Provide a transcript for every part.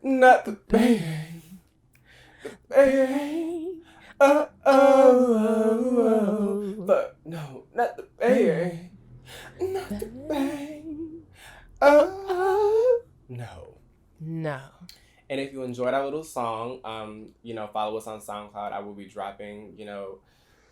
Not the bang. The bang. But no, not the bang. Not the bang. No. No. And if you enjoyed our little song, follow us on SoundCloud. I will be dropping,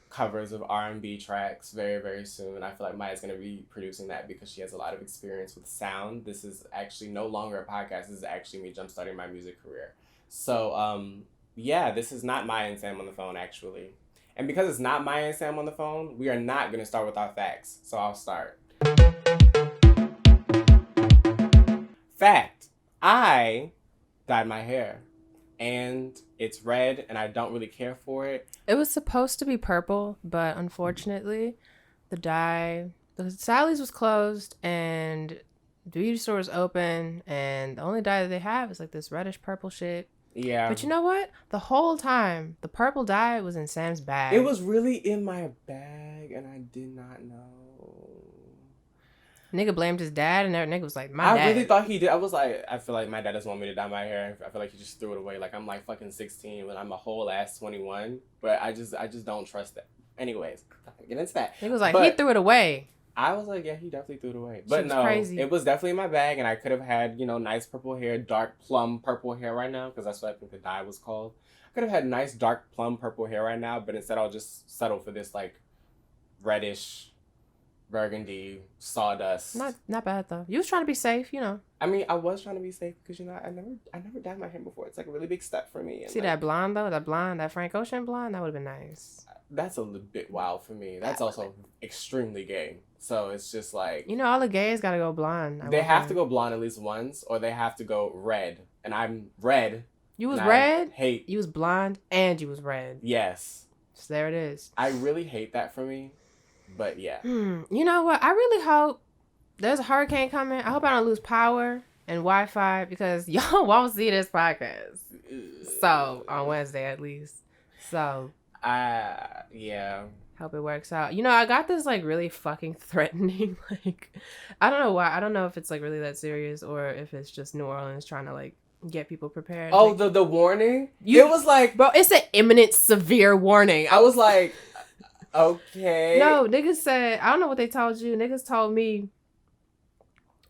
covers of R&B tracks very, very soon. I feel like Maya's going to be producing that because she has a lot of experience with sound. This is actually no longer a podcast. This is actually me jumpstarting my music career. So, this is not Maya and Sam on the phone, actually. And because it's not Maya and Sam on the phone, we are not going to start with our facts. So I'll start. Fact. I dyed my hair. And it's red, and I don't really care for it. It was supposed to be purple, but unfortunately, the Sally's was closed, and the beauty store was open, and the only dye that they have is like this reddish purple shit. Yeah. But you know what? The whole time, the purple dye was in Sam's bag. It was really in my bag, and I did not know. Nigga blamed his dad, and that nigga was like, dad. I really thought he did. I was like, I feel like my dad doesn't want me to dye my hair. I feel like he just threw it away. Like, I'm like fucking 16 when I'm a whole ass 21. But I just don't trust that. Anyways, get into that. He was like, he threw it away. I was like, yeah, he definitely threw it away. But no, crazy. It was definitely in my bag, and I could have had, nice purple hair, dark plum purple hair right now, because that's what I think the dye was called. I could have had nice dark plum purple hair right now, but instead I'll just settle for this, like, reddish, burgundy, sawdust. Not bad, though. You was trying to be safe, I mean, I was trying to be safe, because, I never dyed my hair before. It's, like, a really big step for me. And, see, that blonde, though? That Frank Ocean blonde? That would have been nice. That's a little bit wild for me. That's also extremely gay. So it's just like... all the gays gotta go blonde. They have to go blonde at least once, or they have to go red. And I'm red. You was red? Hate. You was blonde, and you was red. Yes. So there it is. I really hate that for me. But yeah. You know what? I really hope there's a hurricane coming. I hope I don't lose power and Wi-Fi, because y'all won't see this podcast. So, on Wednesday at least. So... yeah. Hope it works out. I got this, like, really fucking threatening, like, I don't know why. I don't know if it's, like, really that serious or if it's just New Orleans trying to, like, get people prepared. Oh, like, the warning? It was like... Bro, it's an imminent severe warning. I was like, okay. No, niggas said, I don't know what they told you. Niggas told me,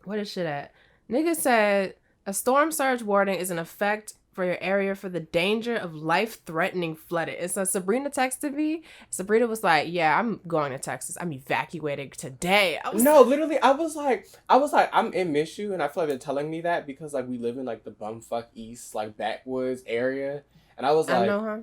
what is shit at? Niggas said, a storm surge warning is in effect for your area for the danger of life-threatening flooding. And so Sabrina texted me. Sabrina was like, yeah, I'm going to Texas. I'm evacuating today. Literally, I was like, I'm in Mizzou, and I feel like they're telling me that because, like, we live in, like, the bumfuck east, like, backwoods area. And I was like, I know, huh?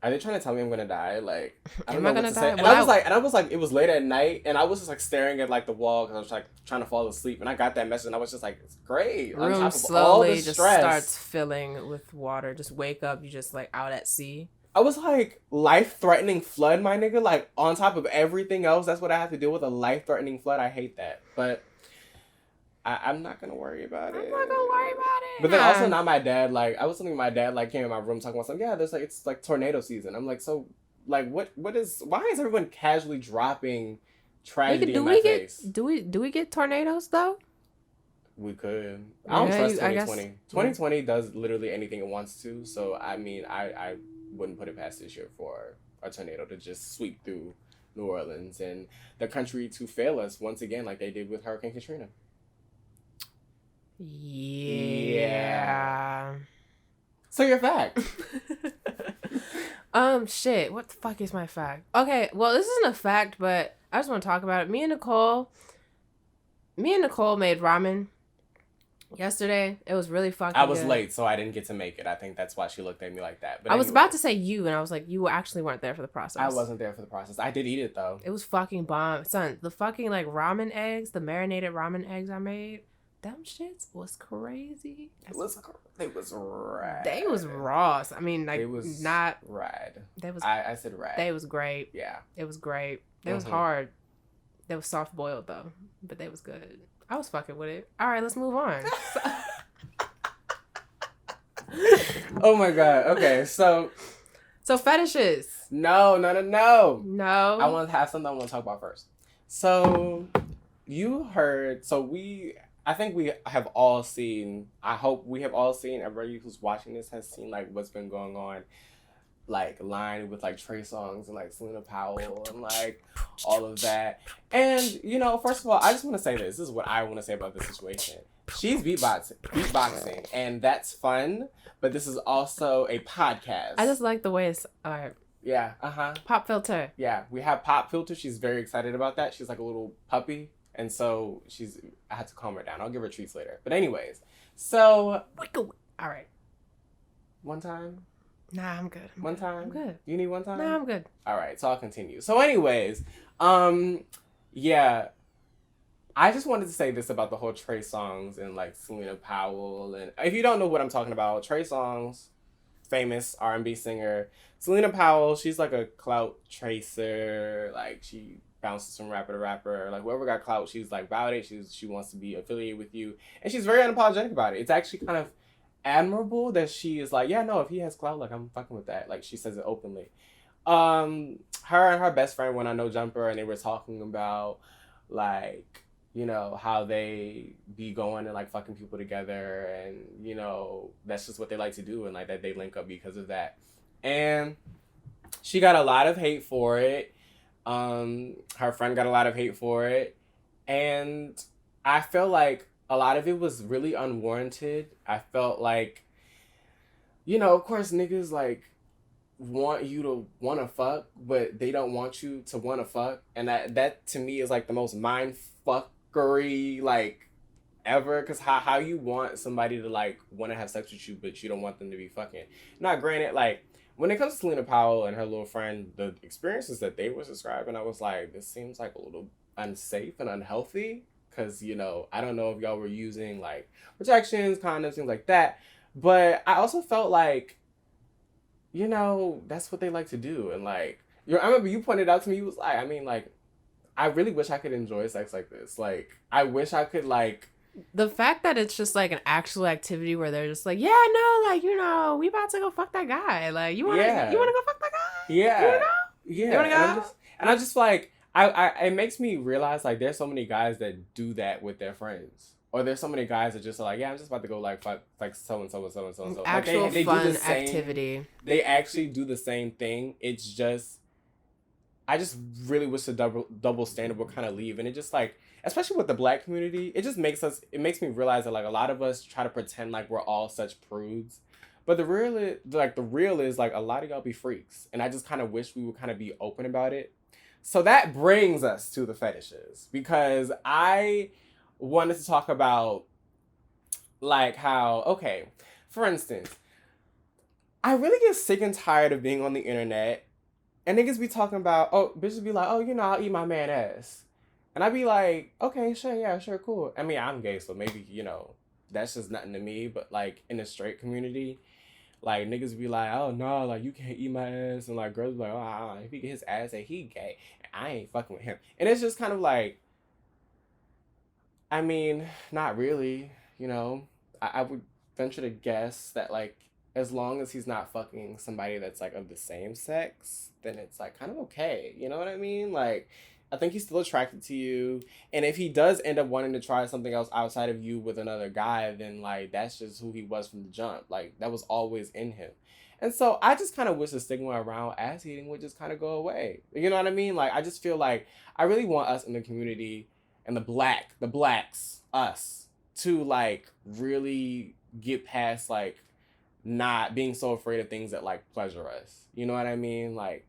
Are they trying to tell me I'm gonna die? Like, I don't know what to say. die? And I was like, it was late at night, and I was just like staring at like the wall because I was like trying to fall asleep, and I got that message, and I was just like, it's great. Room slowly just starts filling with water. Just wake up, you just like out at sea. I was like, life-threatening flood, my nigga. Like, on top of everything else, that's what I have to deal with, a life-threatening flood. I hate that, but I'm not gonna worry about it. But then also not my dad. Like, I was telling my dad, like, came in my room talking about something. Yeah, there's like, it's like tornado season. I'm like, so, like, why is everyone casually dropping tragedy in my face? Do we get tornadoes though? We could. I don't trust 2020. 2020 does literally anything it wants to. So I mean, I wouldn't put it past this year for a tornado to just sweep through New Orleans and the country to fail us once again, like they did with Hurricane Katrina. Yeah. So your fact. Shit. What the fuck is my fact? Okay, well, this isn't a fact, but I just want to talk about it. Me and Nicole made ramen yesterday. It was really fucking I was good. late, so I didn't get to make it. I think that's why she looked at me like that. But I was about to say you, and I was like, you actually weren't there for the process. I wasn't there for the process. I did eat it, though. It was fucking bomb. Son, the fucking, like, ramen eggs, the marinated ramen eggs I made, them shits was crazy. It was rad. They was raw. I mean, like, it was not rad. They was. I said rad. They was great. Yeah. It was great. They was hard. They was soft boiled though, but they was good. I was fucking with it. All right, let's move on. Oh my god. Okay, so fetishes. No. No. I want to have something I want to talk about first. So you heard. So I think we have all seen. I hope we have all seen. Everybody who's watching this has seen like what's been going on, like lined with like Trey Songz and like Selena Powell and like all of that. And you know, first of all, I just want to say this. This is what I want to say about this situation. She's beatboxing, and that's fun. But this is also a podcast. I just like the way it's yeah. Pop filter. Yeah, we have Pop Filter. She's very excited about that. She's like a little puppy. And so I had to calm her down. I'll give her treats later. But anyways, so. All right. One time? Nah, I'm good. One time? I'm good. You need one time? Nah, I'm good. All right, so I'll continue. So anyways, yeah. I just wanted to say this about the whole Trey Songz and like Selena Powell. And if you don't know what I'm talking about, Trey Songz, famous R&B singer. Selena Powell, she's like a clout chaser. Like she bounces from rapper to rapper. Like whoever got clout, she's like about it. She wants to be affiliated with you. And she's very unapologetic about it. It's actually kind of admirable that she is like, yeah, no, if he has clout, like I'm fucking with that. Like she says it openly. Her and her best friend went on No Jumper and they were talking about like, you know, how they be going and like fucking people together and, you know, that's just what they like to do and like that they link up because of that. And she got a lot of hate for it. Her friend got a lot of hate for it. And I feel like a lot of it was really unwarranted. I felt like, you know, of course niggas like want you to want to fuck, but they don't want you to want to fuck. And that to me is like the most mind fuckery like ever. Because how you want somebody to like want to have sex with you, but you don't want them to be fucking. Now, granted, like, when it comes to Selena Powell and her little friend, the experiences that they were describing, I was like, this seems like a little unsafe and unhealthy. Because, you know, I don't know if y'all were using, like, protections, condoms, things like that. But I also felt like, you know, that's what they like to do. And, like, I remember you pointed out to me, you was like, I mean, like, I really wish I could enjoy sex like this. Like, I wish I could, like, the fact that it's just like an actual activity where they're just like, yeah, no, like, you know, we about to go fuck that guy. Like, you wanna go fuck that guy? Yeah. You wanna go? Yeah. You wanna go? And I just like, it makes me realize like there's so many guys that do that with their friends. Or there's so many guys that just are like, yeah, I'm just about to go like fuck like so and so and so and so and so. Actual like, they fun do the same, activity. They actually do the same thing. It's just, I just really wish the double standard would kind of leave. And it just like, especially with the black community, it just makes me realize that like a lot of us try to pretend like we're all such prudes. But the real is like a lot of y'all be freaks. And I just kind of wish we would kind of be open about it. So that brings us to the fetishes. Because I wanted to talk about like how, okay, for instance, I really get sick and tired of being on the internet and niggas be talking about, oh, bitches be like, oh, you know, I'll eat my man ass. And I'd be like, okay, sure, yeah, sure, cool. I mean, I'm gay, so maybe, you know, that's just nothing to me. But, like, in the straight community, like, niggas be like, oh, no, like, you can't eat my ass. And, like, girls be like, oh, if he get his ass, then he gay. And I ain't fucking with him. And it's just kind of like, I mean, not really, you know. I would venture to guess that, like, as long as he's not fucking somebody that's, like, of the same sex, then it's, like, kind of okay. You know what I mean? Like, I think he's still attracted to you. And if he does end up wanting to try something else outside of you with another guy, then, like, that's just who he was from the jump. Like, that was always in him. And so I just kind of wish the stigma around ass eating would just kind of go away. You know what I mean? Like, I just feel like I really want us in the community and the blacks, us, to, like, really get past, like, not being so afraid of things that, like, pleasure us. You know what I mean? Like,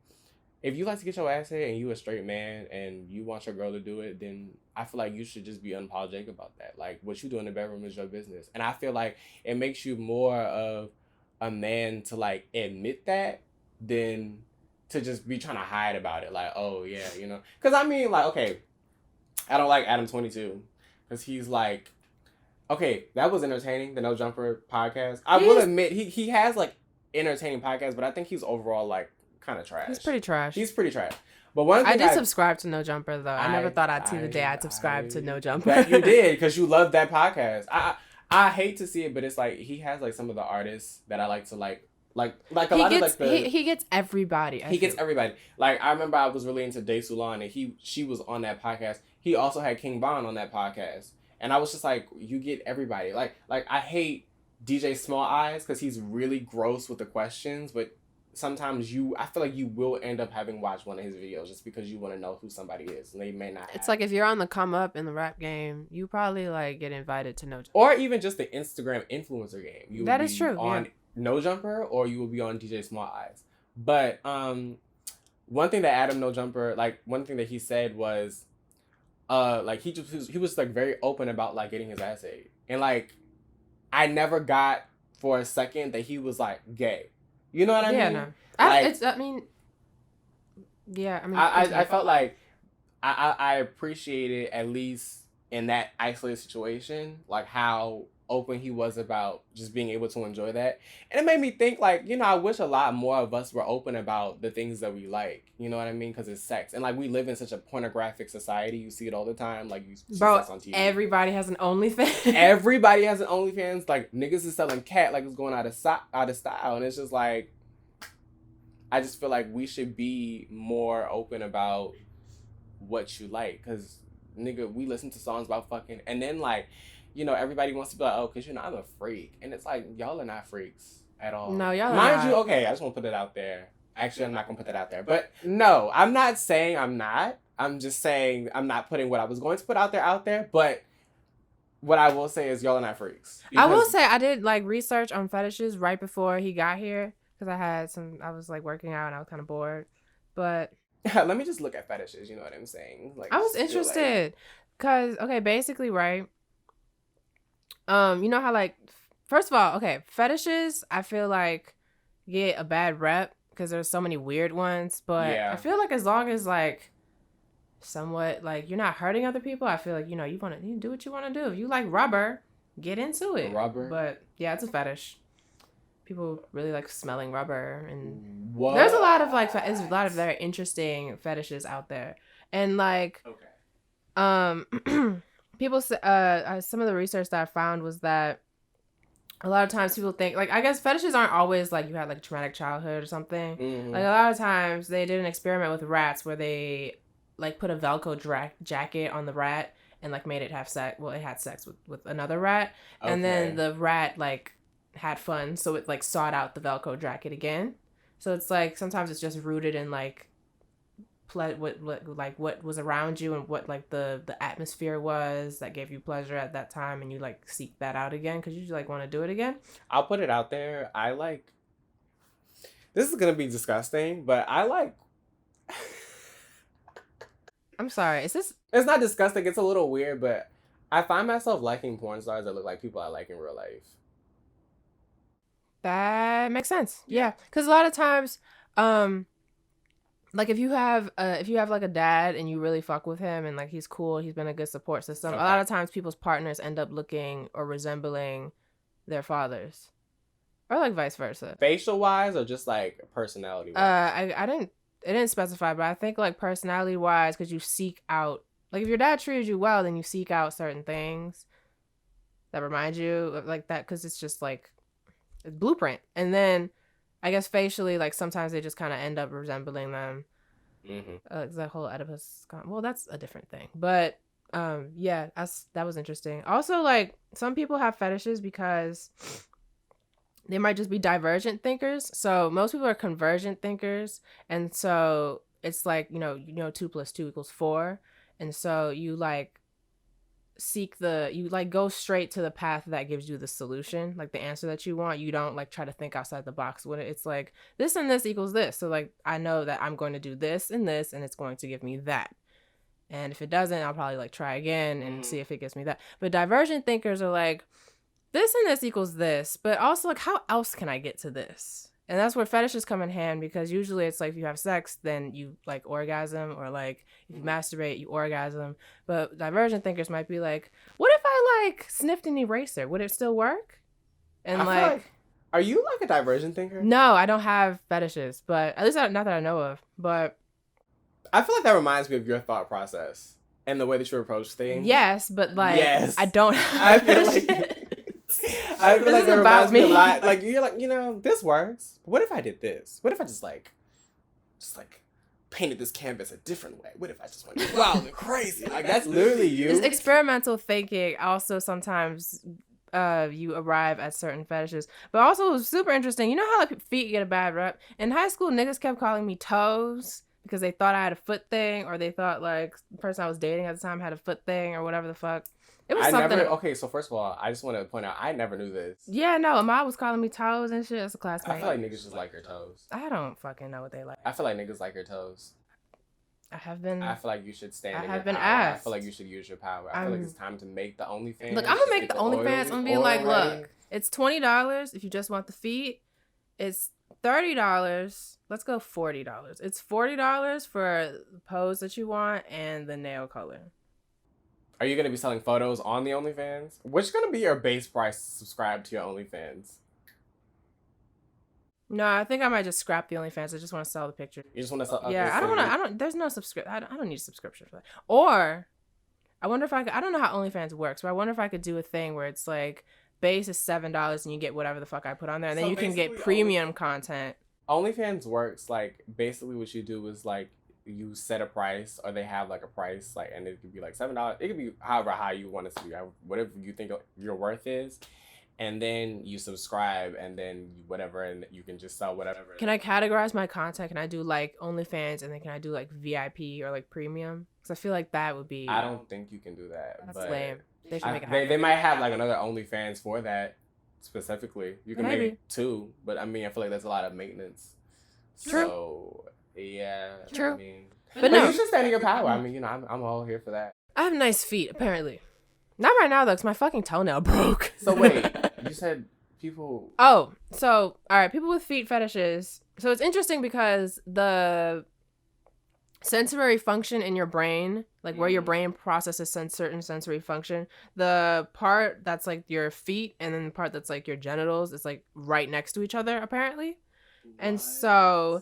if you like to get your ass hit and you a straight man and you want your girl to do it, then I feel like you should just be unapologetic about that. Like, what you do in the bedroom is your business. And I feel like it makes you more of a man to, like, admit that than to just be trying to hide about it. Like, oh, yeah, you know. Because, I mean, like, okay, I don't like Adam 22 because he's, like, okay, that was entertaining, the No Jumper podcast. I will admit, he has, like, entertaining podcasts, but I think he's overall, like, kind of trash. He's pretty trash. But one thing I did subscribe to No Jumper though. I never thought I'd see the day I'd subscribe to No Jumper. That you did because you love that podcast. I hate to see it, but it's like he has like some of the artists that I like to like a lot of like the he gets everybody. Gets everybody. Like I remember I was really into Day Sulan and she was on that podcast. He also had King Von on that podcast. And I was just like, you get everybody. Like I hate DJ Small Eyes because he's really gross with the questions, but sometimes I feel like you will end up having watched one of his videos just because you want to know who somebody is, and they may not. It's like if you're on the come up in the rap game, you probably like get invited to No Jumper. Or even just the Instagram influencer game. That is true. On No Jumper, or you will be on DJ Small Eyes. But one thing that Adam No Jumper, like one thing that he said was, like he was like very open about like getting his ass ate, and like I never got for a second that he was like gay. You know what I mean? No. I felt like I appreciated, at least in that isolated situation, like how open he was about just being able to enjoy that. And it made me think, like, you know, I wish a lot more of us were open about the things that we like. You know what I mean? Because it's sex. And like we live in such a pornographic society. You see it all the time. Like you see sex on TV. Everybody has an OnlyFans. Everybody has an OnlyFans. Like niggas is selling cat like it's going out of style. And it's just like, I just feel like we should be more open about what you like. Because, nigga, we listen to songs about fucking. And then, like, you know, everybody wants to be like, oh, because, you know, I'm a freak. And it's like, y'all are not freaks at all. No, y'all are Mind not. you, okay, I just want to put it out there. Actually, I'm not going to put that out there. But, no, I'm not saying I'm not. I'm just saying I'm not putting what I was going to put out there. But what I will say is y'all are not freaks. I will say I did, like, research on fetishes right before he got here. Because I was like working out and I was kind of bored, but let me just look at fetishes. You know what I'm saying? Like, I was interested because, okay, basically, right. You know how, like, first of all, okay, fetishes, I feel like get a bad rep because there's so many weird ones, but yeah. I feel like as long as like somewhat like you're not hurting other people, I feel like, you know, you do what you want to do. If you like rubber, get into it. Rubber. But yeah, it's a fetish. People really like smelling rubber, and there's a lot of like there's a lot of very interesting fetishes out there, and like people some of the research that I found was that a lot of times people think like, I guess fetishes aren't always like you had like a traumatic childhood or something. Like a lot of times they did an experiment with rats where they like put a Velcro jacket on the rat and like made it have sex. Well, it had sex with another rat, and then the rat like had fun, so it like sought out the Velcro jacket again. So it's like sometimes it's just rooted in like what was around you and what like the atmosphere was that gave you pleasure at that time, and you like seek that out again because you like want to do it again. I'll put it out there. I like, this is gonna be disgusting, but I like I'm sorry, it's not disgusting, it's a little weird, but I find myself liking porn stars that look like people I like in real life. That makes sense. Yeah. Because a lot of times, like if you have like a dad and you really fuck with him and like he's cool, he's been a good support system. Okay. A lot of times people's partners end up looking or resembling their fathers, or like vice versa. Facial wise or just like personality wise? It didn't specify, but I think like personality wise, because you seek out, like if your dad treated you well, then you seek out certain things that remind you of like that, because it's just like blueprint. And then I guess facially, like sometimes they just kind of end up resembling them. That whole Oedipus, well, that's a different thing, but yeah, that was interesting. Also, like some people have fetishes because they might just be divergent thinkers. So most people are convergent thinkers, and so it's like, you know 2 + 2 = 4, and so you like you like go straight to the path that gives you the solution, like the answer that you want. You don't like try to think outside the box when it's like this and this equals this, so like I know that I'm going to do this and this and it's going to give me that, and if it doesn't, I'll probably like try again and see if it gives me that. But divergent thinkers are like this and this equals this, but also like how else can I get to this? And that's where fetishes come in hand, because usually it's like if you have sex, then you like orgasm, or like if you masturbate, you orgasm. But divergent thinkers might be like, what if I like sniffed an eraser? Would it still work? And like, are you like a divergent thinker? No, I don't have fetishes, but at least not that I know of. But I feel like that reminds me of your thought process and the way that you approach things. Yes, but like, yes. I don't have fetishes. I feel like it reminds me a lot. Like you're like, this works. What if I did this? What if I just painted this canvas a different way? What if I just went wild and crazy? Like, that's literally you. It's experimental thinking. Also, sometimes you arrive at certain fetishes. But also, it was super interesting. You know how like feet get a bad rep? In high school, niggas kept calling me toes because they thought I had a foot thing, or they thought like the person I was dating at the time had a foot thing, or whatever the fuck. It was something. Okay, so first of all, I just want to point out, I never knew this. Yeah, no, Ahmad was calling me toes and shit as a classmate. I feel like niggas just like your toes. I don't fucking know what they like. I feel like niggas like your toes. I feel like you should stand in your have been power. asked. I feel like you should use your power. I feel like it's time to make the OnlyFans. Look, I'm gonna make the OnlyFans. I'm gonna be like, look, it's $20 if you just want the feet. It's $30. Let's go $40. It's $40 for the pose that you want and the nail color. Are you going to be selling photos on the OnlyFans? What's going to be your base price to subscribe to your OnlyFans? No, I think I might just scrap the OnlyFans. I just want to sell the picture. You just want to sell? Okay, yeah, there's no subscription. I don't need a subscription for that. Or, I wonder if I don't know how OnlyFans works, but I wonder if I could do a thing where it's like, base is $7 and you get whatever the fuck I put on there. And then you can get premium content. OnlyFans works like, basically what you do is like, you set a price, or they have like a price, like, and it could be like $7. It could be however high you want it to be, whatever you think your worth is, and then you subscribe, and then whatever, and you can just sell whatever. Can I categorize my content? Can I do like OnlyFans, and then can I do like VIP or like premium? Because I feel like that would be. I don't think you can do that. That's lame. They should make it happen. They might have like another OnlyFans for that specifically. You can Maybe. make 2, but I mean, I feel like that's a lot of maintenance. True. So. Yeah. True. I mean, but no. You should stand in your power. I mean, I'm all here for that. I have nice feet, apparently. Not right now, though, because my fucking toenail broke. So wait, you said people... Oh, so, all right, people with feet fetishes. So it's interesting because the sensory function in your brain, like where your brain processes certain sensory function, the part that's like your feet and then the part that's like your genitals is like right next to each other, apparently. What? And so...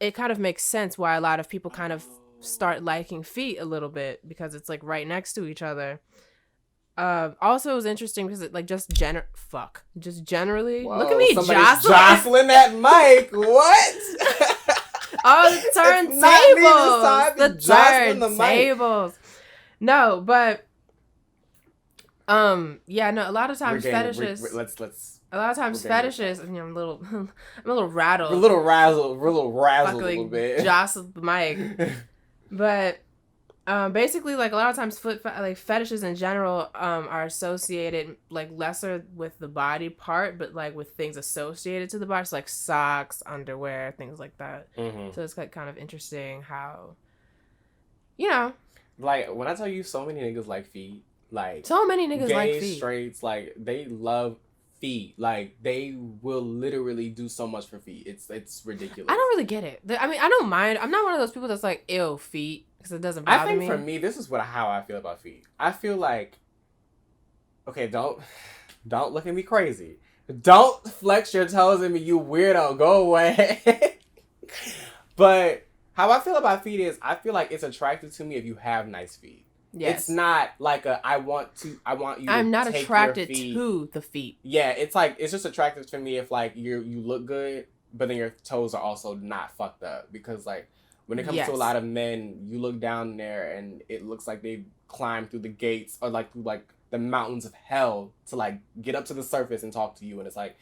it kind of makes sense why a lot of people kind of start liking feet a little bit because it's like right next to each other. Also, it was interesting because it like just generally. Whoa, look at me jostling that mic. What? Oh, the turntables. The turntables. No, but yeah, no. A lot of times fetishes. Let's. A lot of times fetishes, I'm a little rattled. We're a little razzled a little bit. Jostled the mic. But basically, like a lot of times fetishes in general are associated like lesser with the body part, but like with things associated to the body, so like socks, underwear, things like that. Mm-hmm. So it's like kind of interesting how, like when I tell you so many niggas like feet, like so many niggas like feet, straights, like they love feet. Like they will literally do so much for feet. It's ridiculous. I don't really get it. I mean, I don't mind. I'm not one of those people that's like, ew, feet, because it doesn't bother me. I think for me, this is how I feel about feet. I feel like, okay, don't look at me crazy. Don't flex your toes at me, you weirdo. Go away. But how I feel about feet is, I feel like it's attractive to me if you have nice feet. Yes. It's not like I want you I'm not attracted to the feet. Yeah, it's like, it's just attractive to me if like you look good, but then your toes are also not fucked up. Because like when it comes to a lot of men, you look down there and it looks like they climbed through the gates or like through like the mountains of hell to like get up to the surface and talk to you, and it's like,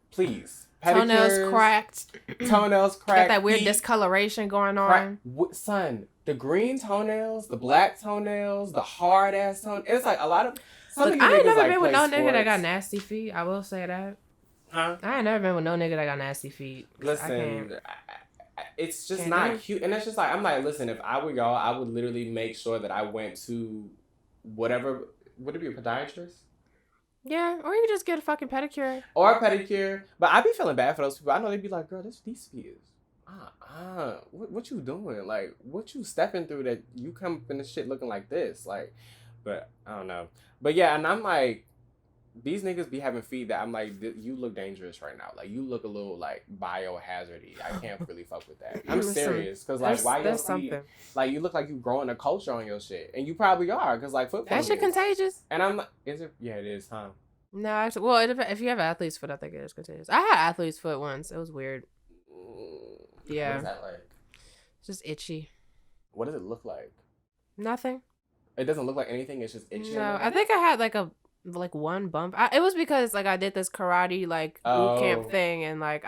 please. Toenails cracked. Got that weird discoloration going on. Son, the green toenails, the black toenails, the hard ass toenails. It's like a lot of. Look, I ain't never been with no nigga that got nasty feet. I will say that. Huh? I ain't never been with no nigga that got nasty feet. Listen, it's just not cute, and it's just like, I'm like, listen, if I were y'all, I would literally make sure that I went to whatever. Would it be a podiatrist? Yeah, or you could just get a fucking pedicure. Or a pedicure. But I be feeling bad for those people. I know they be like, girl, these feet is... what you doing? Like, what you stepping through that you come up in this shit looking like this? Like, but I don't know. But yeah, and I'm like, these niggas be having feet that I'm like, you look dangerous right now. Like, you look a little, like, biohazard-y. I can't really fuck with that. I'm serious. Because, like, why your feet... Something. Like, you look like you growing a culture on your shit. And you probably are. Because, like, football... That shit contagious? And I'm like, is it? Yeah, it is, huh? No, actually, well, if you have athlete's foot, I think it is contagious. I had athlete's foot once. It was weird. Yeah. What is that like? It's just itchy. What does it look like? Nothing. It doesn't look like anything. It's just itchy. No, I think I had like one bump. It was because like I did this karate like boot camp thing, and like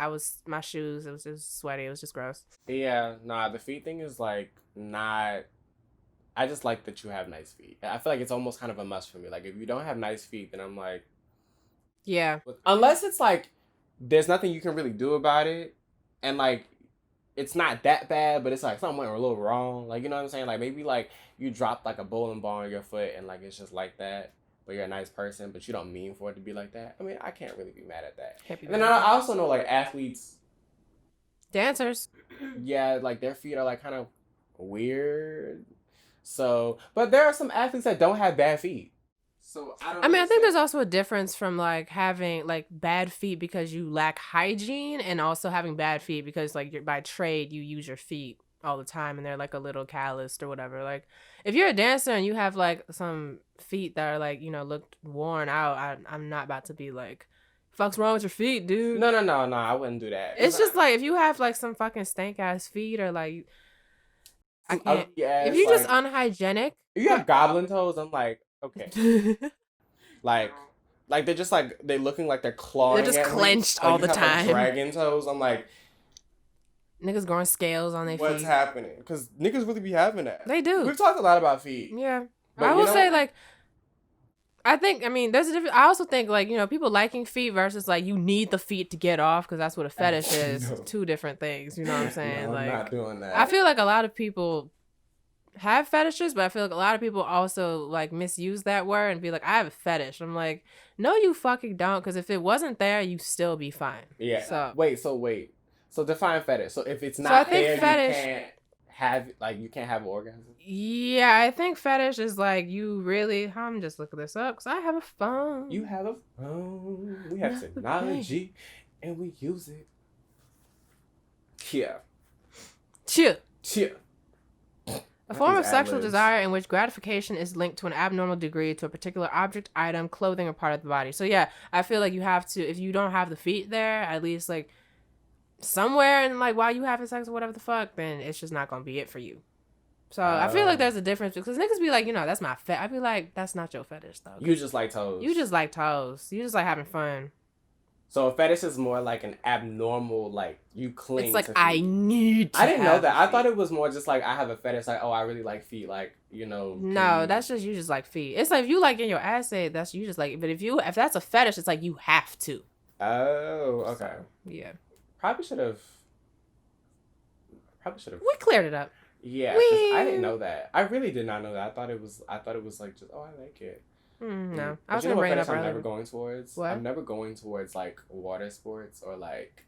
my shoes. It was just sweaty. It was just gross. Yeah, nah. The feet thing is like not. I just like that you have nice feet. I feel like it's almost kind of a must for me. Like if you don't have nice feet, then I'm like, yeah. Unless it's like there's nothing you can really do about it, and like it's not that bad, but it's like something went a little wrong. Like, you know what I'm saying? Like maybe like you dropped like a bowling ball on your foot and like it's just like that. But you're a nice person, but you don't mean for it to be like that. I mean, I can't really be mad at that. And then I also know like athletes, dancers. Yeah, like their feet are like kind of weird. So, but there are some athletes that don't have bad feet. So I mean, I think there's also a difference from like having like bad feet because you lack hygiene, and also having bad feet because like you're by trade you use your feet all the time and they're like a little calloused or whatever. Like if you're a dancer and you have like some feet that are like, you know, look worn out, I'm not about to be like, fuck's wrong with your feet, dude? No, I wouldn't do that. It's just like if you have like some fucking stank ass feet or like I can't. If you're just unhygienic, if you have goblin toes, I'm like, okay. like they're just like they're looking like they're clawing. They're just clenched all the time. Like dragon toes. I'm like, niggas growing scales on their feet. What's happening? Because niggas really be having that. They do. We've talked a lot about feet. Yeah, but I will say like. I mean, there's a difference. I also think, like, you know, people liking feet versus, like, you need the feet to get off because that's what a fetish is. No. Two different things. You know what I'm saying? No, like, I'm not doing that. I feel like a lot of people have fetishes, but I feel like a lot of people also, like, misuse that word and be like, I have a fetish. I'm like, no, you fucking don't, because if it wasn't there, you still be fine. Yeah. So Wait. So define fetish. So if it's not there, fetish, you can't have an orgasm? Yeah, I think fetish is like you really. I'm just looking this up because I have a phone. You have a phone. We have technology, and we use it. Yeah. Cheer. A form of sexual ad-libs. desire in which gratification is linked to an abnormal degree to a particular object, item, clothing, or part of the body. So yeah, I feel like you have to, if you don't have the feet there, at least like somewhere in like while you having sex or whatever the fuck, then it's just not gonna be it for you. So I feel like there's a difference because niggas be like, you know, that's my I'd be like, that's not your fetish though. You just like toes. You just like toes. You just like having fun. So a fetish is more like an abnormal, like you cling. It's like to I feet. need. I didn't know that. I thought it was more just like I have a fetish. Like, oh, I really like feet. Like, you know. No, that's just you just like feet. It's like if you like in your ass, that's you just like. But if that's a fetish, it's like you have to. Oh, okay. So, yeah. Probably should have. We cleared it up. Yeah, because I didn't know that. I really did not know that. I thought it was like just, oh, I like it. No, I was gonna bring it up earlier. I'm never going towards. What? I'm never going towards like water sports or like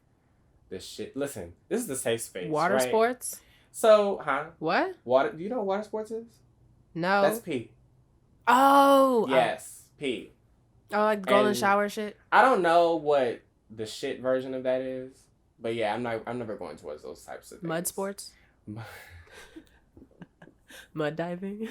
this shit. Listen, this is the safe space. Water right? sports. So, What? Water? Do you know what water sports is? No. That's pee. Oh. Yes, pee. Oh, like golden shower shit. I don't know what the shit version of that is, but yeah, I'm never going towards those types of things. Mudsports. Mud diving.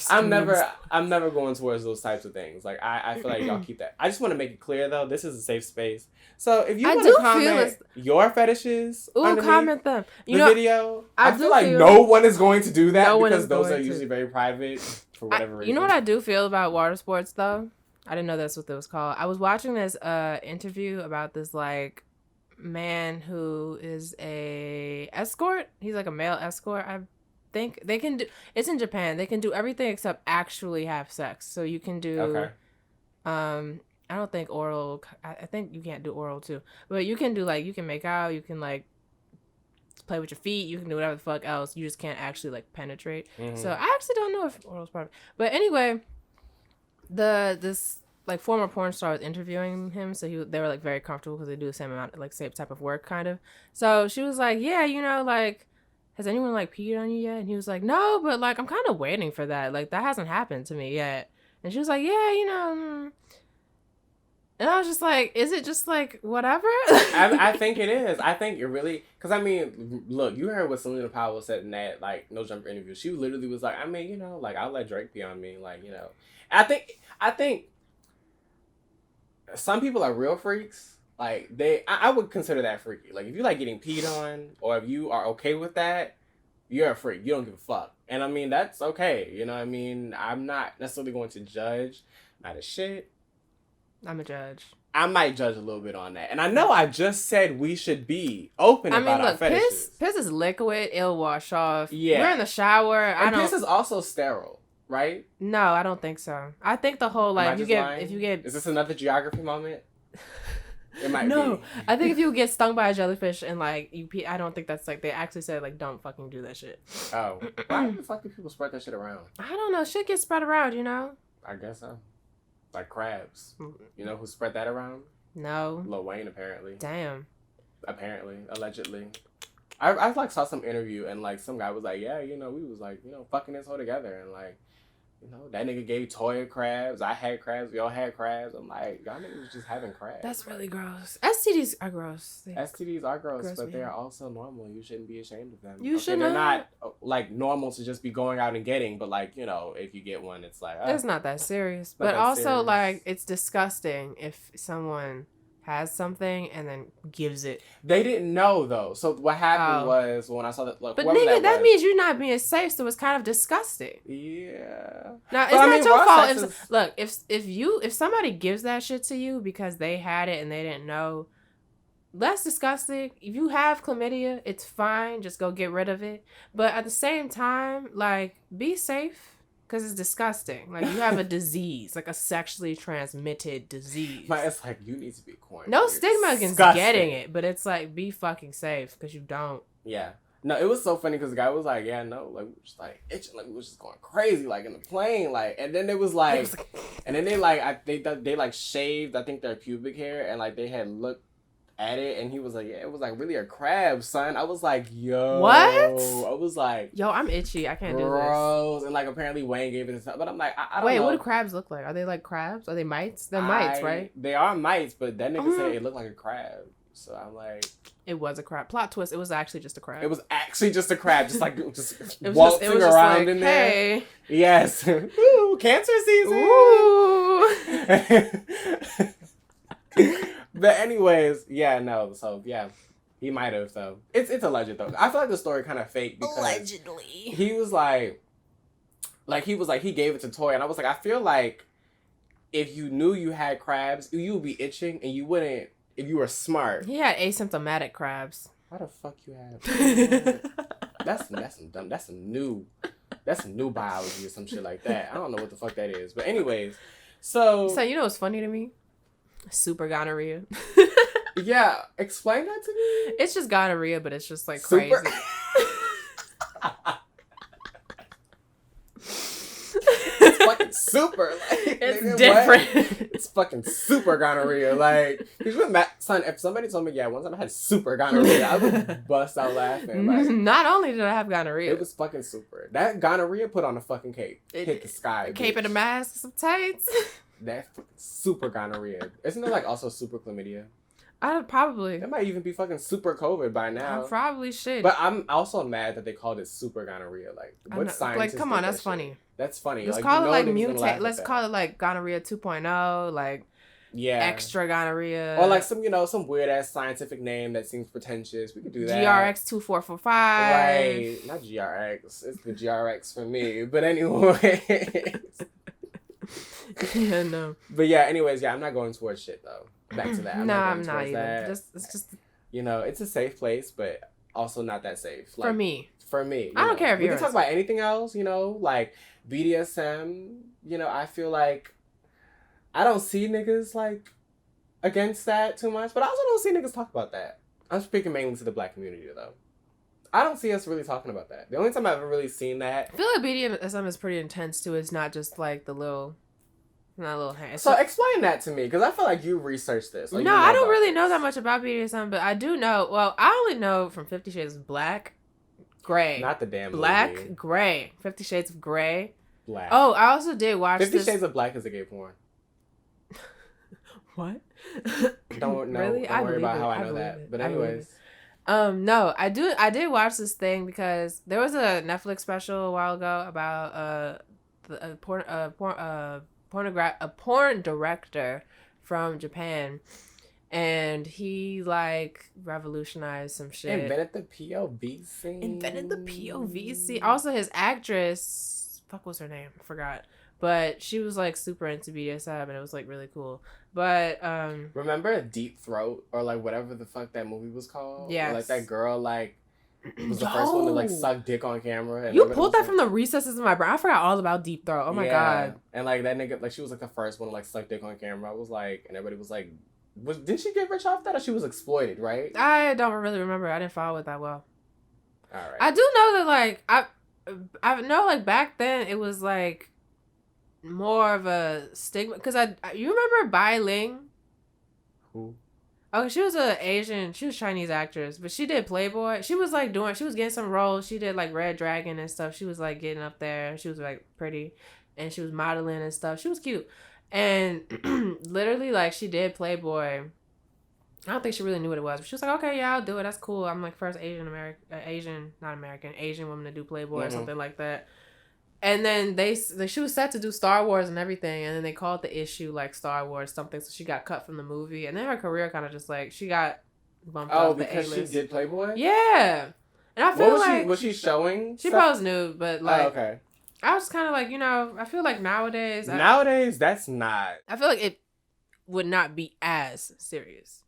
I'm never going towards those types of things. Like I feel like y'all keep that. I just want to make it clear though, this is a safe space. So if you want to comment your fetishes, comment them. You know, video. I feel like no one is going to do that because those are usually very private for whatever reason. You know what I do feel about water sports though? I didn't know that's what it was called. I was watching this interview about this like man who is a escort. He's like a male escort. I think they can do. It's in Japan. They can do everything except actually have sex. So you can do. Okay. I don't think oral. I think you can't do oral too. But you can do like you can make out. You can like play with your feet. You can do whatever the fuck else. You just can't actually like penetrate. Mm-hmm. So I actually don't know if oral is part of it. But anyway, this like former porn star was interviewing him, so they were like very comfortable because they do the same amount, like same type of work, kind of. So she was like, "Yeah, you know, like, has anyone like peed on you yet?" And he was like, "No, but like I'm kind of waiting for that. Like that hasn't happened to me yet." And she was like, "Yeah, you know." And I was just like, "Is it just like whatever?" I think it is. I think it really, because I mean, look, you heard what Selena Powell said in that like No Jumper interview. She literally was like, "I mean, you know, like I'll let Drake pee on me, like, you know." I think. Some people are real freaks. Like I would consider that freaky. Like if you like getting peed on, or if you are okay with that, you're a freak. You don't give a fuck. And I mean that's okay. You know what I mean? I'm not necessarily going to judge. Not a shit. I'm a judge. I might judge a little bit on that. And I know I just said we should be open about our fetishes. Piss is liquid. It'll wash off. Yeah. We're in the shower. And piss is also sterile, right? No, I don't think so. I think the whole like if you get. Is this another geography moment? It might no, be. I think if you get stung by a jellyfish and like you pee, I don't think that's like they actually said like don't fucking do that shit. Oh, why the fuck do people spread that shit around? I don't know. Shit gets spread around, you know. I guess so. Like crabs. You know who spread that around? No. Lil Wayne apparently. Damn. Apparently, allegedly. I like saw some interview and like some guy was like, yeah, you know, we was like, you know, fucking this whole together and like. You know, that nigga gave Toya crabs. I had crabs. We all had crabs. I'm like, y'all niggas was just having crabs. That's really gross. STDs are gross. STDs are gross, but they're also normal. You shouldn't be ashamed of them. You should They're not like normal to just be going out and getting, but like, you know, if you get one, it's like... it's not that serious. But also, like, it's disgusting if someone has something and then gives it. They didn't know though. So what happened was when I saw that. Look, but nigga, that means you're not being safe. So it's kind of disgusting. Yeah. Now it's not your fault. If somebody gives that shit to you because they had it and they didn't know, that's disgusting. If you have chlamydia, it's fine. Just go get rid of it. But at the same time, like, be safe. Because it's disgusting. Like, you have a disease. Like, a sexually transmitted disease. But it's like, you need to be quarantined. No stigma against getting it. But it's like, be fucking safe. Because you don't. Yeah. No, it was so funny because the guy was like, yeah, no. Like, we were just like, itching. Like, we was just going crazy. Like, in the plane. Like, and then it was like... and then they like, they like shaved, I think, their pubic hair. And like, they had looked at it and he was like, yeah, it was like really a crab, son. I was like, yo, what? I was like, yo, I'm itchy, I can't do this. And like apparently Wayne gave it to, but I'm like, I don't know. Wait, what do crabs look like? Are they like crabs? Are they mites? They're mites, right? They are mites, but that nigga said it looked like a crab, so I'm like, it was a crab. Plot twist, it was actually just a crab. It was actually just a crab, just like just waltzing around like, in there. Hey. Yes. Ooh, cancer season. Ooh. But anyways, yeah, no. So yeah, he might have though. It's alleged though. I feel like the story kind of fake because allegedly he was like he was like he gave it to Toy, and I was like, I feel like if you knew you had crabs, you would be itching, and you wouldn't if you were smart. He had asymptomatic crabs. Why the fuck you have? That's some dumb. That's some new biology or some shit like that. I don't know what the fuck that is. But anyways, so you know what's funny to me? Super gonorrhea. Yeah, explain that to me. It's just gonorrhea, but it's just like crazy. It's fucking super. Like, it's nigga, different. What? It's fucking super gonorrhea. Like, son, if somebody told me, yeah, one time I had super gonorrhea, I would bust out laughing. Like, not only did I have gonorrhea, it was fucking super. That gonorrhea put on a fucking cape. Hit the sky. A cape and a mask, some tights. That's fucking super gonorrhea. Isn't there like also super chlamydia? Probably. It might even be fucking super COVID by now. I probably should. But I'm also mad that they called it super gonorrhea. Like, what science? Like, come on, that's funny. That's funny. Let's call it like mutate. Let's call it like gonorrhea 2.0. Like, extra gonorrhea. Or like some weird ass scientific name that seems pretentious. We could do that. GRX 2445. Right. Not GRX. It's the GRX for me. But anyway. Yeah, no. But yeah, anyways, yeah, I'm not going towards shit though. Back to that. I'm not even. It's just it's a safe place, but also not that safe. Like, For me. I don't care if we can talk about anything else, like BDSM, I feel like I don't see niggas like against that too much, but I also don't see niggas talk about that. I'm speaking mainly to the black community though. I don't see us really talking about that. The only time I've ever really seen that. I feel like BDSM is pretty intense too. It's not just like the little hand. So explain that to me, because I feel like you researched this. No, I don't really know that much about BDSM, but I do know. Well, I only know from 50 Shades of Black, Gray. Not the damn Black, movie. Gray. 50 Shades of Gray. Black. Oh, I also did watch 50 Shades of Black is a gay porn. What? Don't really? worry about how I know that. But anyways. No, I did watch this thing because there was a Netflix special a while ago about a porn director from Japan, and he like revolutionized some shit. Invented the POV scene. Also, his actress, fuck, what's her name? I forgot. But she was like super into BDSM, and it was like really cool. But remember Deep Throat or like whatever the fuck that movie was called? Yeah, like that girl like was the first one to like suck dick on camera. And you pulled that from the recesses of my brain. I forgot all about Deep Throat. Oh my god! And like that nigga, like she was like the first one to like suck dick on camera. I was like, and everybody was like, didn't she get rich off that, or she was exploited? Right? I don't really remember. I didn't follow it that well. All right. I do know that like I know like back then it was like more of a stigma because you remember Bai Ling? Who? Oh, she was she was Chinese actress, but she did Playboy. She was like she was getting some roles. She did like Red Dragon and stuff. She was like getting up there. She was like pretty, and she was modeling and stuff. She was cute, and literally like she did Playboy. I don't think she really knew what it was, but she was like, okay, yeah, I'll do it. That's cool. I'm like first Asian woman to do Playboy or something like that. And then she was set to do Star Wars and everything, and then they called the issue like Star Wars something, so she got cut from the movie, and then her career kind of just like she got bumped off the A-list. Oh, because she did Playboy? Yeah, and I feel was she showing? She posed nude, but like, okay. I was kind of like, I feel like nowadays that's not. I feel like it would not be as serious.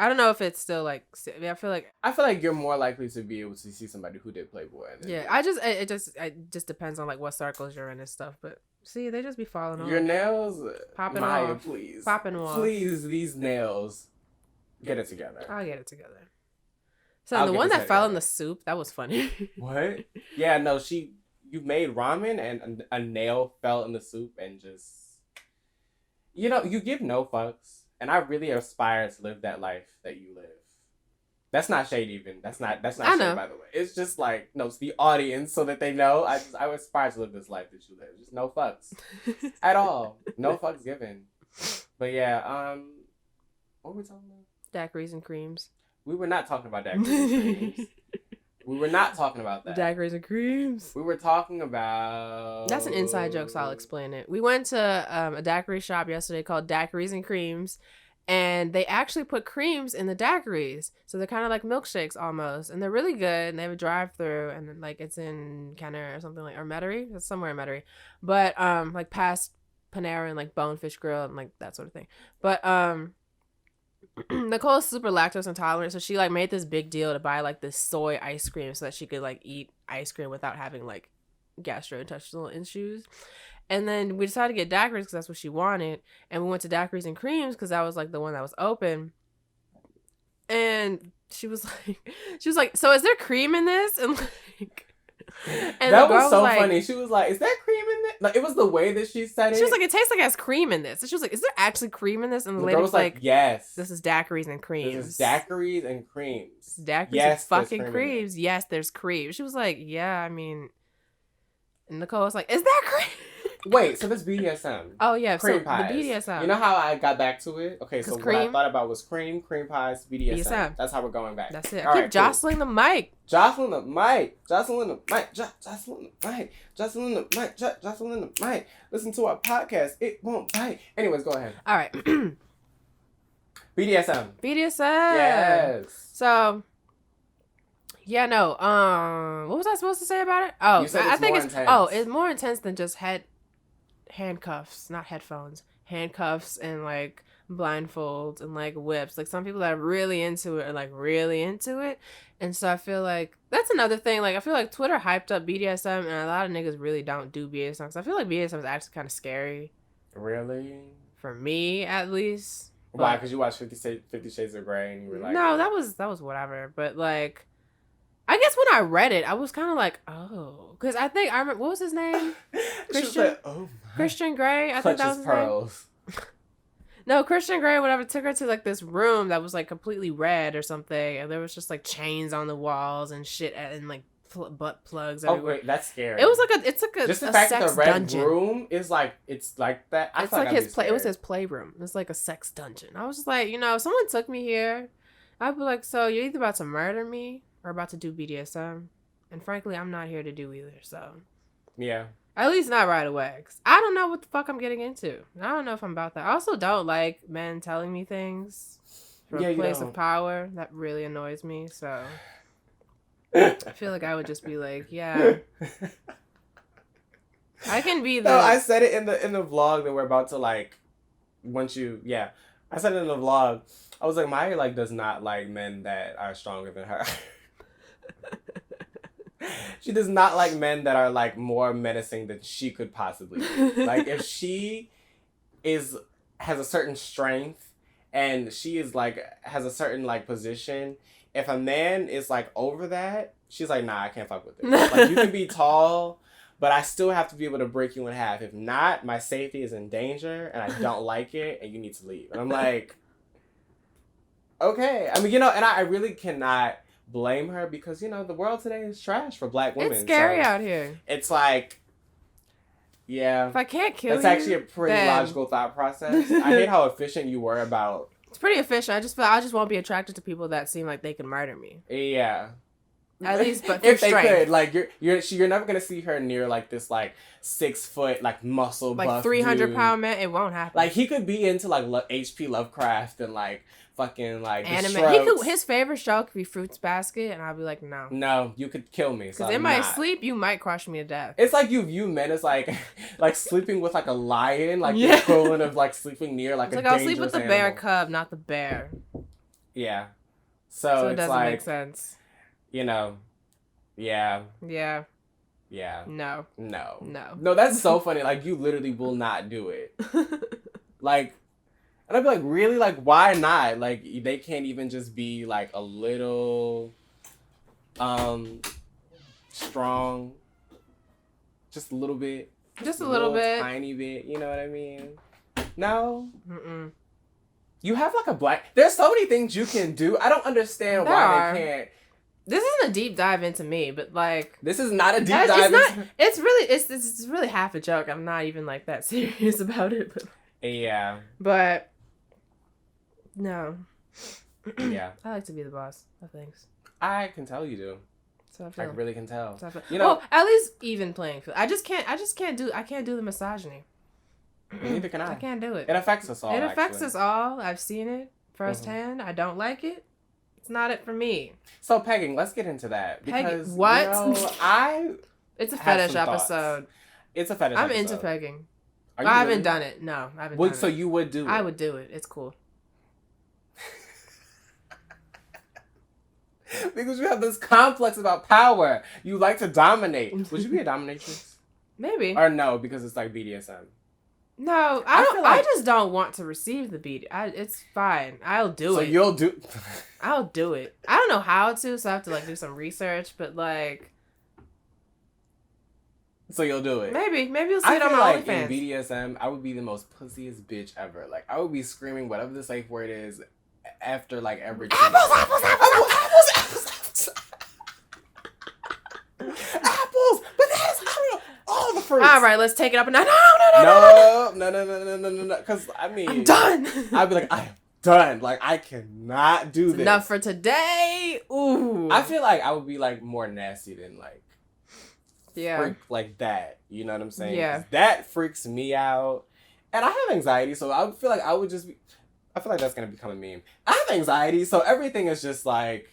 I don't know if it's still like. I feel like you're more likely to be able to see somebody who did Playboy. Yeah, it just depends on like what circles you're in and stuff. But see, they just be falling off. Your nails, popping Maya, off, please, popping off. Please, these nails, get it together. I'll get it together. So the one that fell in the soup, that was funny. What? Yeah, no, you made ramen and a nail fell in the soup and just, you give no fucks. And I really aspire to live that life that you live. That's not shade even. That's not shade, by the way. It's just like, no, it's the audience so that they know. I aspire to live this life that you live. Just no fucks. At all. No fucks given. But yeah, what were we talking about? Daiquiris and creams. We were not talking about daiquiris and creams. We were not talking about that. Daiquiris and creams. We were talking about... That's an inside joke, so I'll explain it. We went to a daiquiri shop yesterday called Daiquiris and Creams, and they actually put creams in the daiquiris. So they're kind of like milkshakes almost, and they're really good, and they have a drive-through, and then, like, it's in Kenner or something like... Or Metairie? It's somewhere in Metairie. But, like, past Panera and, like, Bonefish Grill and, like, that sort of thing. But, Nicole is super lactose intolerant, so she like made this big deal to buy like this soy ice cream so that she could like eat ice cream without having like gastrointestinal issues. And then we decided to get daiquiris because that's what she wanted, and we went to Daiquiris and Creams because that was like the one that was open. And she was like, so is there cream in this? And like, and that was so funny. She was like, is there cream in this? Like, it was the way that she said it. She was like, it tastes like it has cream in this. And she was like, is there actually cream in this? And the lady was like, yes. This is daiquiris and creams. This is daiquiris and creams. Daiquiris and fucking creams. Yes, there's cream. She was like, yeah, I mean. And Nicole was like, is that cream? Wait, so this BDSM. Oh, yeah. Cream so pies. The BDSM. You know how I got back to it? Okay, so cream, what I thought about was cream pies, BDSM. That's how we're going back. That's it. I keep jostling the mic. Jostling the mic. Jostling the mic. Jostling the mic. Jostling the mic. Jostling the mic. Listen to our podcast. It won't bite. Anyways, go ahead. All right. BDSM. Yes. So... Yeah, no. What was I supposed to say about it? Oh, I think it's intense. Oh, it's more intense than just handcuffs, not headphones. Handcuffs and like blindfolds and like whips. Like some people that are really into it are like really into it. And so I feel like that's another thing. Like I feel like Twitter hyped up BDSM and a lot of niggas really don't do BDSM. So I feel like BDSM is actually kind of scary. Really? For me, at least. Why? Because you watched 50 Shades of Grey and you were like... No, that was whatever. But like... I guess when I read it, I was kind of like, oh, because I remember, what was his name? Christian. Like, oh my. Christian Grey. I think that was his pearls. Name. No, Christian Grey, whatever, took her to like this room that was like completely red or something, and there was just like chains on the walls and shit and like butt plugs everywhere. Oh wait, that's scary. It was like it's like a just the fact that the red dungeon. Room is like it's like that. It's like his play. It was his playroom. It's like a sex dungeon. I was just like, if someone took me here, I'd be like, so you're either about to murder me or about to do BDSM, and frankly, I'm not here to do either. So yeah, at least not right away. 'Cause I don't know what the fuck I'm getting into. I don't know if I'm about that. I also don't like men telling me things. from Yeah, a you place don't. of power. That really annoys me. So I feel like I would just be like, yeah, I can be No, I the. said it in the vlog that we're about to like. Once you, yeah, I said it in the vlog. I was like, Maya like does not like men that are stronger than her. She does not like men that are like more menacing than she could possibly be. Like if she is has a certain strength and she is like has a certain like position, if a man is like over that, she's like, nah, I can't fuck with it. Like you can be tall, but I still have to be able to break you in half. If not, my safety is in danger and I don't like it and you need to leave. And I'm like, okay. I mean, and I really cannot blame her because, the world today is trash for black women. It's scary so out here. It's like, yeah. If I can't kill you, that's actually a pretty then... logical thought process. I hate how efficient you were about... It's pretty efficient. I just feel I just won't be attracted to people that seem like they can murder me. Yeah. At least, but if they could, like you're never gonna see her near like this like 6 foot like muscle like buff 300-pound man. It won't happen. Like he could be into like H.P. Lovecraft and like fucking like anime. His favorite show could be Fruits Basket, and I'll be like, no. No, you could kill me. Because in my sleep, you might crush me to death. It's like you view men as like sleeping with like a lion, like the equivalent of like sleeping near like it's a I'll dangerous sleep with the bear cub, not the bear. Yeah. So it it's doesn't like, make sense. Yeah. Yeah. Yeah. No. No, that's so funny. Like, you literally will not do it. Like, and I'd be like, really? Like, why not? Like, they can't even just be, like, a little, strong. Just a little bit. Just a little bit. Tiny bit. You know what I mean? No? Mm-mm. You have, like, a black... There's so many things you can do. I don't understand why they can't... This isn't a deep dive into me, but like this is not a deep dive. It's really half a joke. I'm not even like that serious about it. But yeah. But no. Yeah. I like to be the boss of things. I can tell you do. So I really can tell. So well, at least even playing field. I can't do the misogyny. Neither can I. I can't do it. It affects us all. It affects us all. I've seen it firsthand. I don't like it. It's not it for me. So pegging, let's get into that because what? It's a fetish episode. It's a fetish. I'm episode. into pegging. I haven't done it. No, I haven't done it. So you would do it? I would do it. It's cool. Because you have this complex about power. You like to dominate. Would you be a dominatrix? Maybe. Or no, because it's like BDSM. No, I don't. I just don't want to receive the beat. It's fine. I'll do it. So you'll do. I'll do it. I don't know how to, so I have to like do some research. But like, so you'll do it. Maybe you'll see it on my OnlyFans. In BDSM, I would be the most pussiest bitch ever. Like I would be screaming whatever the safe word is after like every. Apples. Bananas. All the fruits. All right, let's take it up. No. Because I mean, I'm done. I'd be like, I am done. Like I cannot do this. Enough for today. Ooh. I feel like I would be like more nasty than like. Yeah. Freak like that. You know what I'm saying? Yeah. That freaks me out, and I have anxiety, so I feel like I would just be. I feel like that's gonna become a meme. I have anxiety, so everything is just like.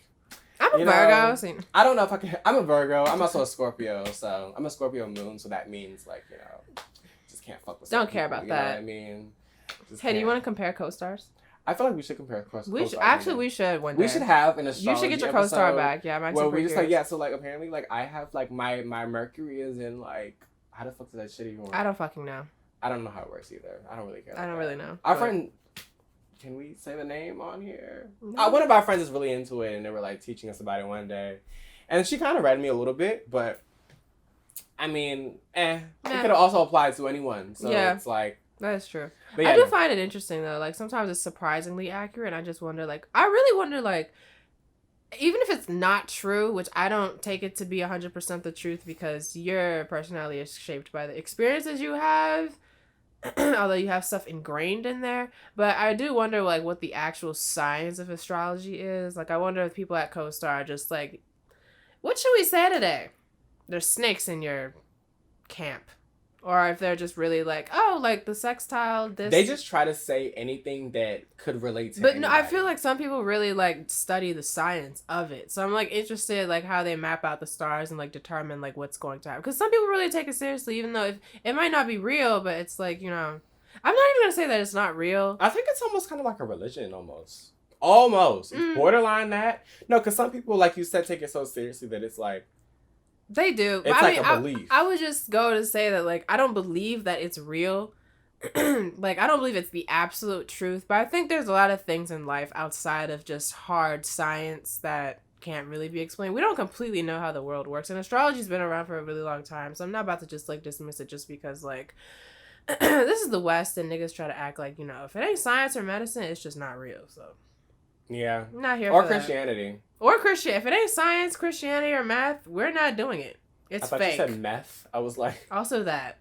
I'm a Virgo. So... I don't know if I can. I'm a Virgo. I'm also a Scorpio, so I'm a Scorpio moon. So that means like just can't fuck with. Don't care about people, that. You know what I mean, hey, do you want to compare co-stars? I feel like we should compare co-stars. We should one day. We should have an astrology. You should get your co-star back. Yeah, I'm actually. Well, we just so like apparently like I have like my Mercury is in like how the fuck does that shit even work? I don't fucking know. I don't know how it works either. I don't really care. I don't really know. Our friend. Can we say the name on here? No. One of our friends is really into it, and they were like teaching us about it one day, and she kind of read me a little bit, but I mean, it could also apply to anyone. So it's like that's true. Yeah, I do find it interesting though. Like sometimes it's surprisingly accurate. And I just wonder, like, I really wonder, like, even if it's not true, which I don't take it to be 100% the truth because your personality is shaped by the experiences you have. Although you have stuff ingrained in there, but I do wonder like what the actual science of astrology is. Like I wonder if people at CoStar are just like, what should we say today? There's snakes in your camp, Or if they're just really like, oh, like the sextile, this. They just try to say anything that could relate to But anybody. no, I feel like some people really like study the science of it. So I'm like interested like how they map out the stars and like determine like what's going to happen. Because some people really take it seriously, even though it might not be real, but it's like, you know, I'm not even gonna say that it's not real. I think it's almost kind of like a religion, almost. Almost. It's borderline that. No, because some people, like you said, take it so seriously that it's like. They do. It's like a belief. I would just go to say that, like, I don't believe that it's real. Like, I don't believe it's the absolute truth. But I think there's a lot of things in life outside of just hard science that can't really be explained. We don't completely know how the world works. And astrology's been around for a really long time. So I'm not about to just, like, dismiss it just because, like, this is the West and niggas try to act like, you know, if it ain't science or medicine, it's just not real. So. Yeah. I'm not here for for Christianity. That. Or Christian. If it ain't science, Christianity, or math, we're not doing it. It's I thought fake. you said meth. I was like... Also that.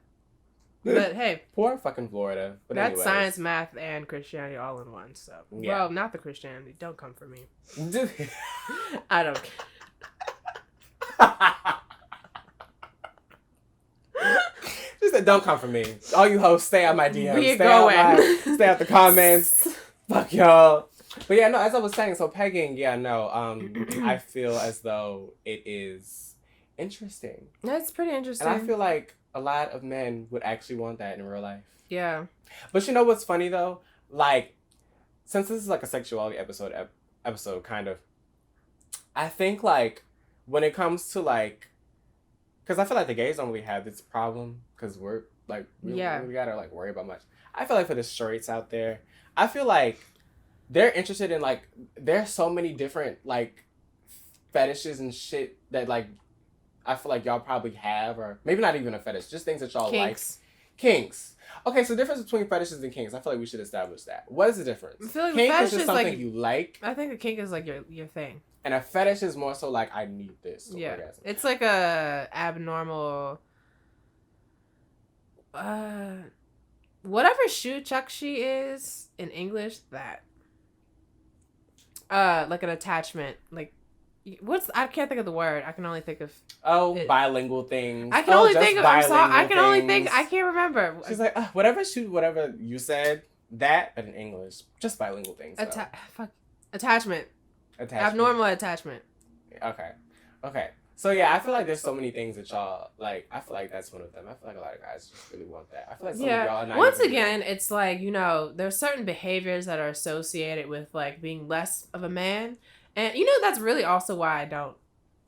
But hey. Poor fucking Florida. But that's anyways. science, math, and Christianity all in one. So. Yeah. Well, not the Christianity. Don't come for me. I don't care. She said, don't come for me. All you hoes, stay out my DMs. Stay out the comments. Fuck y'all. But yeah, no, as I was saying, so pegging, yeah, no, I feel as though it is interesting. That's pretty interesting. And I feel like a lot of men would actually want that in real life. Yeah. But you know what's funny, though? Like, since this is like a sexuality episode, kind of, I think, like, when it comes to, like, because I feel like the gays don't really have this problem, because we're, like, we gotta, like, worry about much. I feel like for the straights out there, I feel like they're interested in, like, there's so many different, like, fetishes and shit that, like, I feel like y'all probably have, or maybe not even a fetish, just things that y'all like. Kinks. Okay, so the difference between fetishes and kinks, I feel like we should establish that. What is the difference? I feel like kink is just something like, you like. I think a kink is like your thing. And a fetish is more so like, I need this. Yeah. Orgasm. It's like a abnormal... whatever shoe chukshi is in English, that. Like an attachment. Like, I can't think of the word. I can only think of... bilingual things. I can only think of... I can only think... I can't remember. She's like, whatever you said, that, but in English. Just bilingual things. Attachment. Abnormal attachment. Okay. So yeah, I feel like there's so many things that y'all, like, I feel like that's one of them. I feel like a lot of guys just really want that. I feel like some of y'all are not. Once again, it's like, you know, there's certain behaviors that are associated with, like, being less of a man. And, you know, that's really also why I don't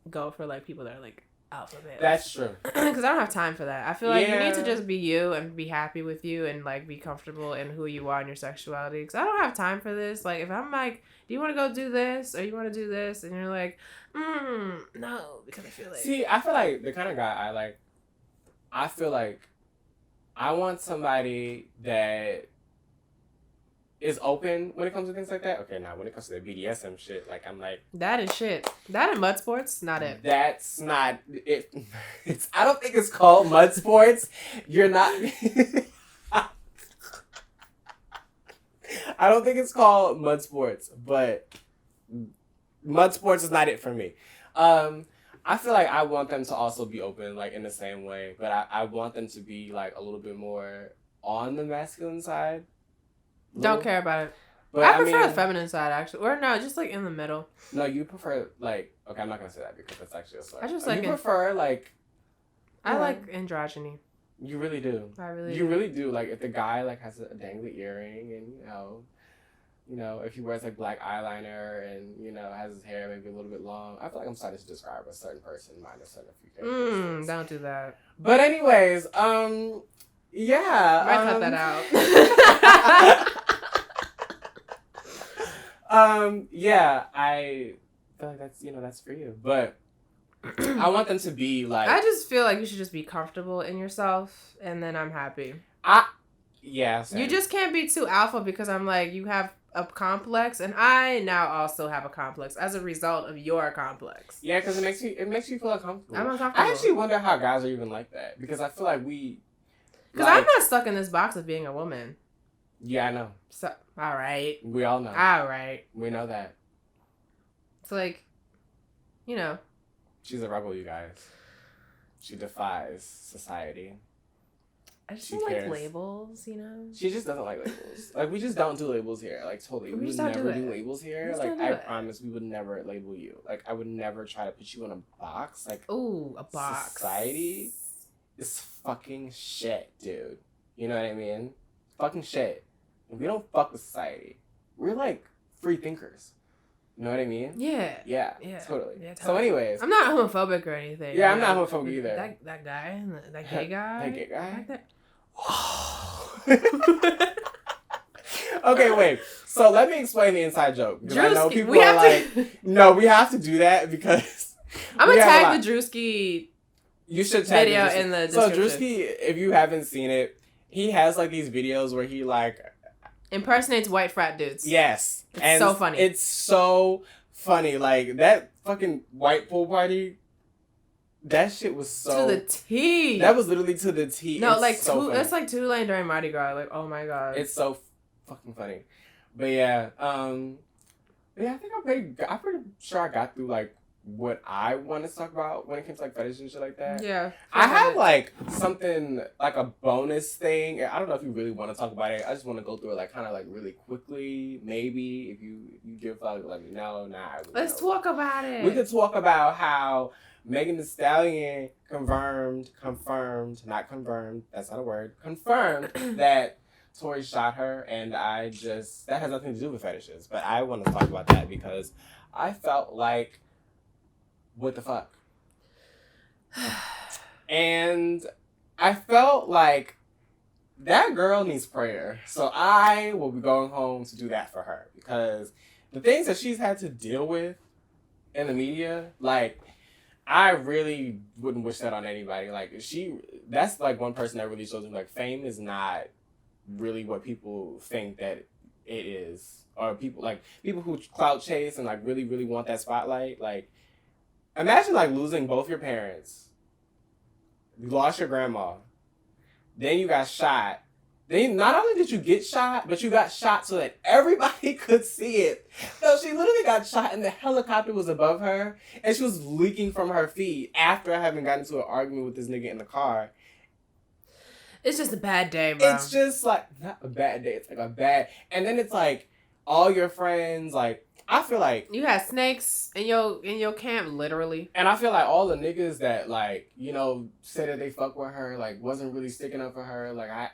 go for, like, people that are, like, alpha males. That's true. Because I don't have time for that. I feel like you need to just be you and be happy with you and, like, be comfortable in who you are and your sexuality. Because I don't have time for this. Like, if I'm like, do you want to go do this? Or you want to do this? And you're like, no. Because I feel like... See, I feel like the kind of guy I like, I feel like I want somebody that is open when it comes to things like that. Okay, now when it comes to the BDSM shit, like, I'm like... That is shit. That and Mudsports, not it. That's not it. I don't think it's called Mudsports. You're not... I don't think it's called Mudsports, but Mudsports is not it for me. I feel like I want them to also be open, like, in the same way, but I want them to be, like, a little bit more on the masculine side. Don't care about it. But I prefer the feminine side, actually. Or no, just, like, in the middle. No, you prefer, like... Okay, I'm not going to say that because that's actually a slur. I just like... You prefer, like... I like androgyny. You really do. I really do. You really do. Like, if the guy, like, has a dangly earring and, you know, if he wears, like, black eyeliner and, you know, has his hair maybe a little bit long, I feel like I'm starting to describe a certain person minus a few characteristics. Don't do that. But anyways, yeah. Might cut that out. Yeah, I feel like that's, you know, that's for you. But I want them to be like... I just feel like you should just be comfortable in yourself, and then I'm happy. Yeah. Same. You just can't be too alpha because I'm like, you have a complex, and I now also have a complex as a result of your complex. Yeah, because it makes you feel uncomfortable. I'm uncomfortable. I actually wonder how guys are even like that, because I feel like we... Because I'm not stuck in this box of being a woman. Yeah, I know. So, all right. We all know. All right. We know that. It's like, you know. She's a rebel, you guys. She defies society. I just She don't like cares. labels, you know? She just doesn't like labels. Like, we just don't do labels here. Like, totally. We would just don't never do do it. labels We here. just Like, don't do I it. promise we would never label you. Like, I would never try to put you in a box. Like, Ooh, a box. society is fucking shit, dude. You know what I mean? Fucking shit. And we don't fuck with society. We're, like, free thinkers. You know what I mean? Yeah. Yeah, Yeah. totally. Yeah, So, anyways. I'm not homophobic or anything. Yeah, I'm not homophobic either. That guy, that gay guy. That gay guy? Back there. Okay, wait. So let me explain the inside joke. Because I know Drewski, people we are have like, to... no, we have to do that because I'm we gonna have a tag lot. the Drewski You should tag video Drewski. in the So description. Druski, if you haven't seen it, he has like these videos where he like impersonates white frat dudes. yes, It's so funny. It's so funny. Like that fucking white pool party. That shit was so to the T. That was literally to the T. No, it's like so funny. it's like Tulane during Mardi Gras. Like, oh my god, It's so fucking funny. But yeah, yeah, I think I'm pretty sure I got through like what I want to talk about when it comes to like fetish and shit like that. yeah. I have like something like a bonus thing. I don't know if you really want to talk about it. I just want to go through it like kind of like really quickly. Maybe if you give like let me know. Nah, I really Let's don't. talk about it. We could talk about how Megan Thee Stallion confirmed, not confirmed. That's not a word. Confirmed that Tori shot her, and that has nothing to do with fetishes. But I want to talk about that because I felt like, what the fuck? And I felt like that girl needs prayer. So I will be going home to do that for her because the things that she's had to deal with in the media, like, I really wouldn't wish that on anybody. Like, that's like one person that really shows me like fame is not really what people think that it is. Or people who clout chase and like really, really want that spotlight. Like, imagine like losing both your parents. You lost your grandma. Then you got shot. Then not only did you get shot, but you got shot so that everybody could see it. So she literally got shot and the helicopter was above her and she was leaking from her feet after having gotten into an argument with this nigga in the car. It's just a bad day, bro. It's just like, not a bad day, it's like a bad, and then it's like all your friends, like, I feel like you had snakes in your camp, literally. And I feel like all the niggas that like, you know, said that they fuck with her, like wasn't really sticking up for her. Like I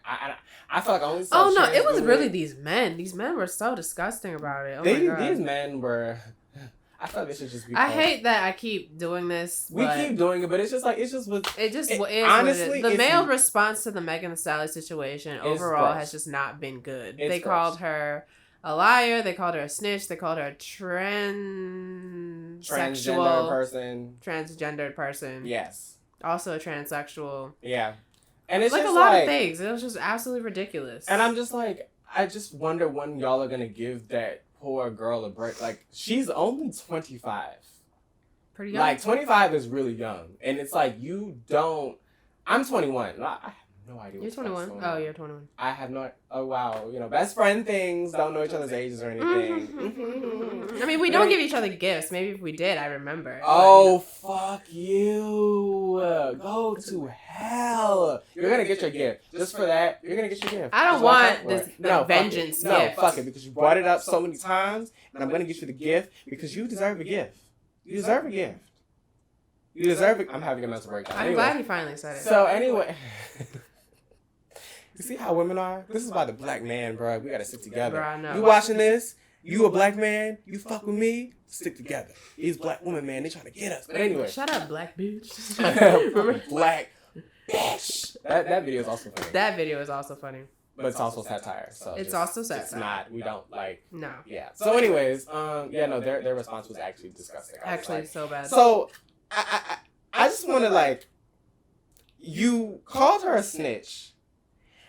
feel like I only saw. Oh no, trans it was women. really these men. These men were so disgusting about it. Oh my god. These men were. I feel like they should just be. I hate that I keep doing this. We keep doing it, but it's just like it just was. It just it, is. honestly, the male response to the Megan Thee Stallion situation overall gross. has just not been good. It's They gross. called her a liar. They called her a snitch. They called her a transgendered person. Yes. Also a transsexual. Yeah. And it's like just a lot of things. It was just absolutely ridiculous. And I'm just like, I just wonder when y'all are gonna give that poor girl a break. Like, she's only 25. Pretty young. Like, 25 is really young. And it's like, you don't... I'm 21. I have no idea You're 21. Oh, you're 21. I have no... Oh, wow. You know, best friend things. Don't know each other's ages or anything. Mm-hmm. I mean, we don't give each other gifts. Maybe if we did, I remember. Oh, fuck you. Go to hell. You're going to get your gift. Just for that, you're going to get your gift. I don't want this vengeance gift. No, fuck it. Because you brought it up so many times, and I'm going to get you the gift because you deserve a gift. You deserve a gift. You deserve it. I'm having a mental breakdown. I'm glad he finally said it. So, anyway... You see how women are? This is about the black man, bro. We gotta stick together. Bro, I know. You watching this? You a black man? You fuck with me? Stick together. These black women, man, they trying to get us. But anyway. Shut up, black bitch. Black bitch. That video is also funny. That video is also funny. But it's also satire. So it's also satire. It's not. We don't like. No. Yeah. So, anyways, yeah, no, their response was actually disgusting. Actually, like, so bad. So, I just want to like. You called her a snitch.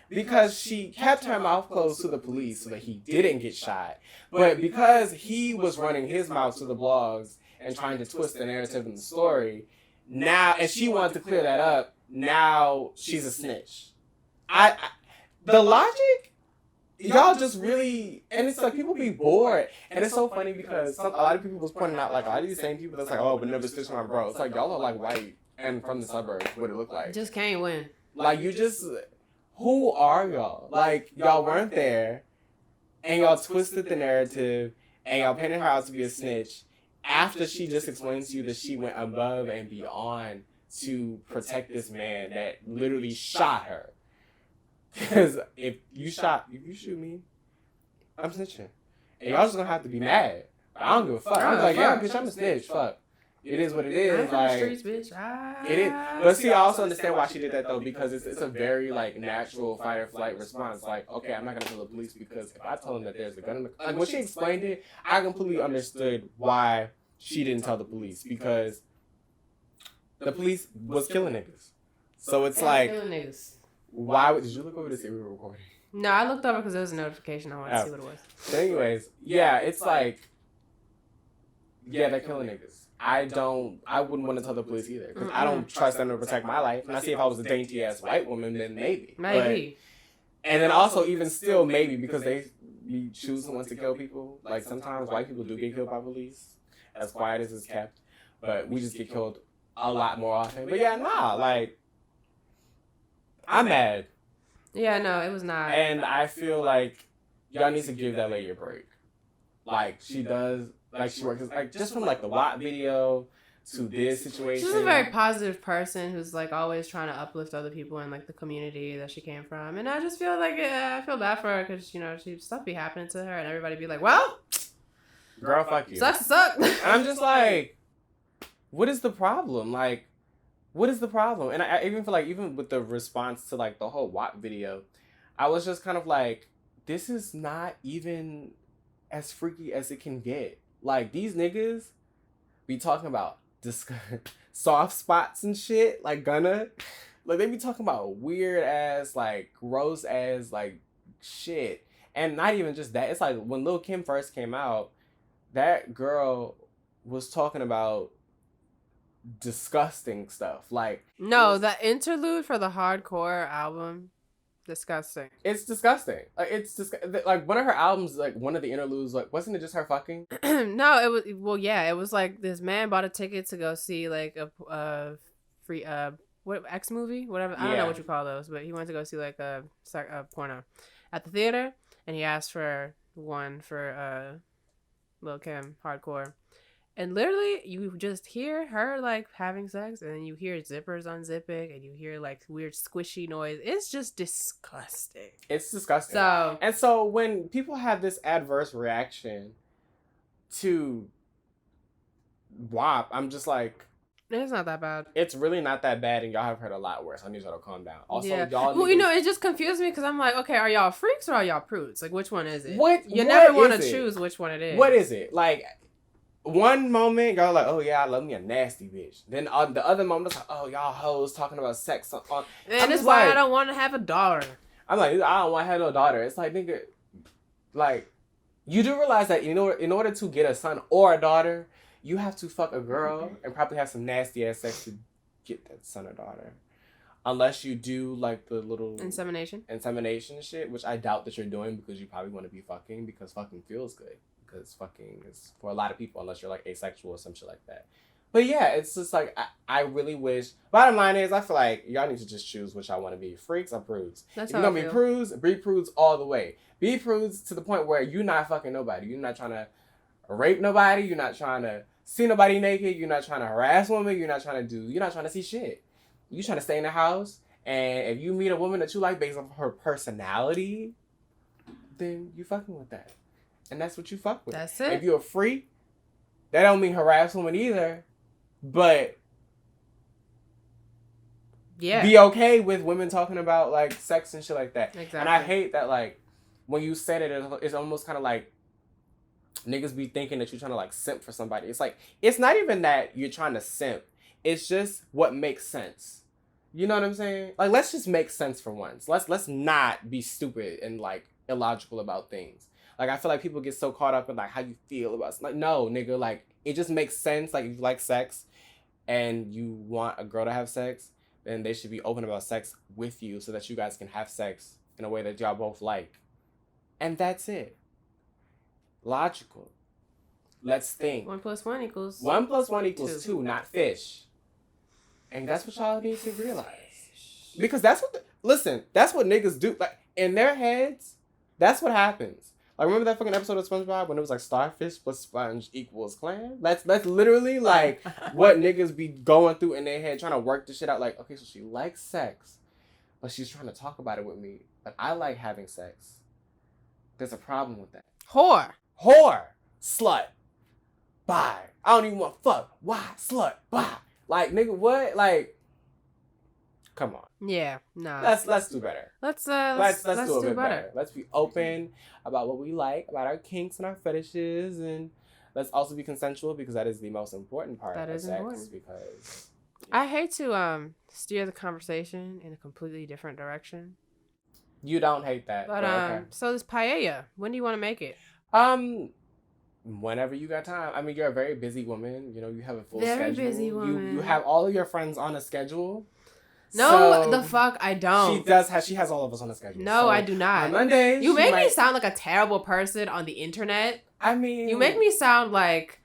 Because she kept her mouth closed to the police so that he didn't get shot. But because he was running his mouth to the blogs and trying to twist the narrative in the story, now, and she wanted to clear that up, now she's a snitch. The logic, y'all just really, and it's like people be bored. And it's so funny because a lot of people was pointing out, like, a lot of these same people that's like, oh, but never snitch on my bro. It's like, y'all are like white and from the suburbs, what it look like. Just can't win. Like, you just... who are y'all? Like, y'all weren't there, and y'all twisted the narrative, and y'all painted her out to be a snitch after she just explained to you that she went above and beyond to protect this man that literally shot her. Because if you shoot me, I'm snitching. And y'all just gonna have to be mad. I don't give a fuck. I'm like, yeah, bitch, I'm a snitch. Fuck. It is what it is. Like, streets, bitch. it is. But see, I also understand why she did that though, because it's a very like natural fight or flight response. Like, okay, I'm not gonna tell the police because if I tell them that there's a gun in the like when she explained it, I completely understood why she didn't tell the police, because the police was killing niggas. So it's like, why would, did you look over to see we were recording? No, I looked over because there was a notification. I wanted to see what it was. So anyways, yeah, it's like, yeah, they're killing niggas. I wouldn't want to tell the police either, because I don't trust them to protect my life. And I see if I was a dainty ass white woman, then maybe. Maybe. But, and then also, even still, maybe, because they choose the ones to kill people. Like, sometimes white people do get killed by police, as quiet as it's kept. But we just get killed a lot more often. But yeah, nah, like, I'm mad. Yeah, no, it was not. And I feel like y'all need to give that lady a break. Like, she does, like, she works, like, just from, like, the WAP video to this situation. She's a very positive person who's, like, always trying to uplift other people in, like, the community that she came from. And I just feel like, I feel bad for her because, you know, stuff be happening to her and everybody be like, well, girl, fuck you. Sucks to suck. I'm just like, what is the problem? Like, what is the problem? And I even feel like, even with the response to, like, the whole WAP video, I was just kind of like, this is not even as freaky as it can get. Like, these niggas be talking about soft spots and shit, like Gunna. Like, they be talking about weird ass, like, gross ass, like, shit. And not even just that. It's like, when Lil' Kim first came out, that girl was talking about disgusting stuff. Like, no, the interlude for the hardcore album, disgusting. It's disgusting. Like, it's just like one of her albums, like one of the interludes, like, wasn't it just her fucking? No, it was, well, yeah, it was like this man bought a ticket to go see like a free what X movie, whatever, I don't know what you call those, but he went to go see like a porno at the theater, and he asked for one for Lil' Kim hardcore. And literally, you just hear her, like, having sex, and then you hear zippers unzipping, and you hear, like, weird squishy noise. It's just disgusting. It's disgusting. So when people have this adverse reaction to WAP, I'm just like, it's not that bad. It's really not that bad, and y'all have heard a lot worse. I need y'all to calm down. Also, y'all... Well, you know, it just confused me, because I'm like, okay, are y'all freaks or are y'all prudes? Like, which one is it? You never want to choose which one it is. What is it? Like... One moment, y'all like, oh yeah, I love me a nasty bitch. Then the other moment, it's like, oh, y'all hoes talking about sex. And it's why I don't want to have a daughter. I'm like, I don't want to have no daughter. It's like, nigga, like, you do realize that in order to get a son or a daughter, you have to fuck a girl and probably have some nasty ass sex to get that son or daughter. Unless you do, like, the little... Insemination shit, which I doubt that you're doing because you probably want to be fucking because fucking feels good. Because fucking is for a lot of people, unless you're, like, asexual or some shit like that. But, yeah, it's just, like, I really wish... Bottom line is, I feel like y'all need to just choose which y'all want to be. Freaks or prudes. If you're going to be prudes all the way. Be prudes to the point where you're not fucking nobody. You're not trying to rape nobody. You're not trying to see nobody naked. You're not trying to harass women. You're not trying to see shit. You trying to stay in the house, and if you meet a woman that you like based on her personality, then you fucking with that. And that's what you fuck with. That's it. If you're a freak, that don't mean harass women either, but be okay with women talking about, like, sex and shit like that. Exactly. And I hate that, like, when you said it, it's almost kind of like niggas be thinking that you're trying to, like, simp for somebody. It's like, it's not even that you're trying to simp. It's just what makes sense. You know what I'm saying? Like, let's just make sense for once. Let's not be stupid and, like, illogical about things. Like, I feel like people get so caught up in, like, how you feel about... Like, no, nigga, like, it just makes sense. Like, if you like sex and you want a girl to have sex, then they should be open about sex with you so that you guys can have sex in a way that y'all both like. And that's it. Logical. Let's think. 1 + 1 = 1 + 1 = 2, not fish. And that's what y'all need to realize. Because that's what listen, that's what niggas do. Like, in their heads, that's what happens. Like, remember that fucking episode of SpongeBob when it was like starfish plus sponge equals clam? That's literally like what niggas be going through in their head, trying to work this shit out. Like, okay, so she likes sex, but she's trying to talk about it with me. But I like having sex. There's a problem with that. Whore. Slut. Bye. I don't even want fuck. Why? Slut. Bye. Like, nigga, what? Like, come on. Yeah, no. Let's do better. Let's do a bit better. better. Let's be open about what we like, about our kinks and our fetishes, and let's also be consensual, because that is the most important part of sex. Important. Because I hate to steer the conversation in a completely different direction. You don't hate that. But okay. So this paella, when do you want to make it? Whenever you got time. I mean, you're a very busy woman. You know, you have a full schedule. Very busy woman. You have all of your friends on a schedule. No, so the fuck I don't. She has all of us on a schedule. No, so I do not. On Mondays, you make me sound like a terrible person on the internet. I mean, you make me sound like.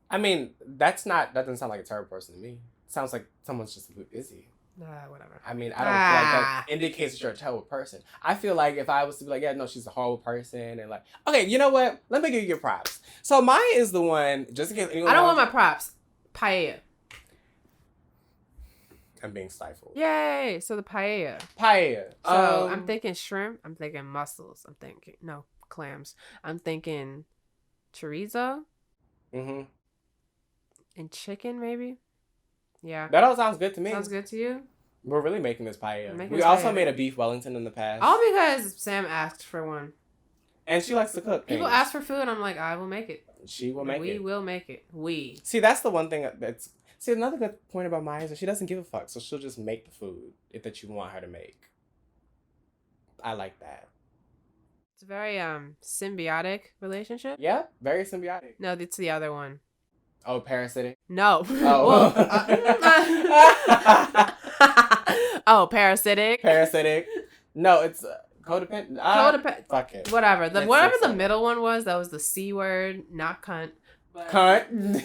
I mean, that doesn't sound like a terrible person to me. It sounds like someone's just a bit busy. Whatever. I mean, I don't feel like that indicates that you're a terrible person. I feel like if I was to be like, yeah, no, she's a horrible person, and like, okay, you know what? Let me give you your props. So Maya is the one, just in case anyone I don't want my props. Paella. I'm being stifled. Yay! So the paella. So I'm thinking shrimp. I'm thinking mussels. I'm thinking clams. I'm thinking chorizo. Mm-hmm. And chicken, maybe. Yeah. That all sounds good to me. Sounds good to you? We're really making this paella. We also made a beef Wellington in the past. All because Sam asked for one. And she likes to cook. People ask for food. I'm like, I will make it. She will make it. We will make it. See, that's the one thing that's. See, another good point about Maya is that she doesn't give a fuck, so she'll just make the food that you want her to make. I like that. It's a very symbiotic relationship. Yeah, very symbiotic. No, it's the other one. Oh, parasitic? No. Oh. Oh, parasitic. Parasitic. No, it's codependent. Codependent. Fuck it. Whatever. Whatever the middle one was, that was the C word, not cunt. But... Cunt.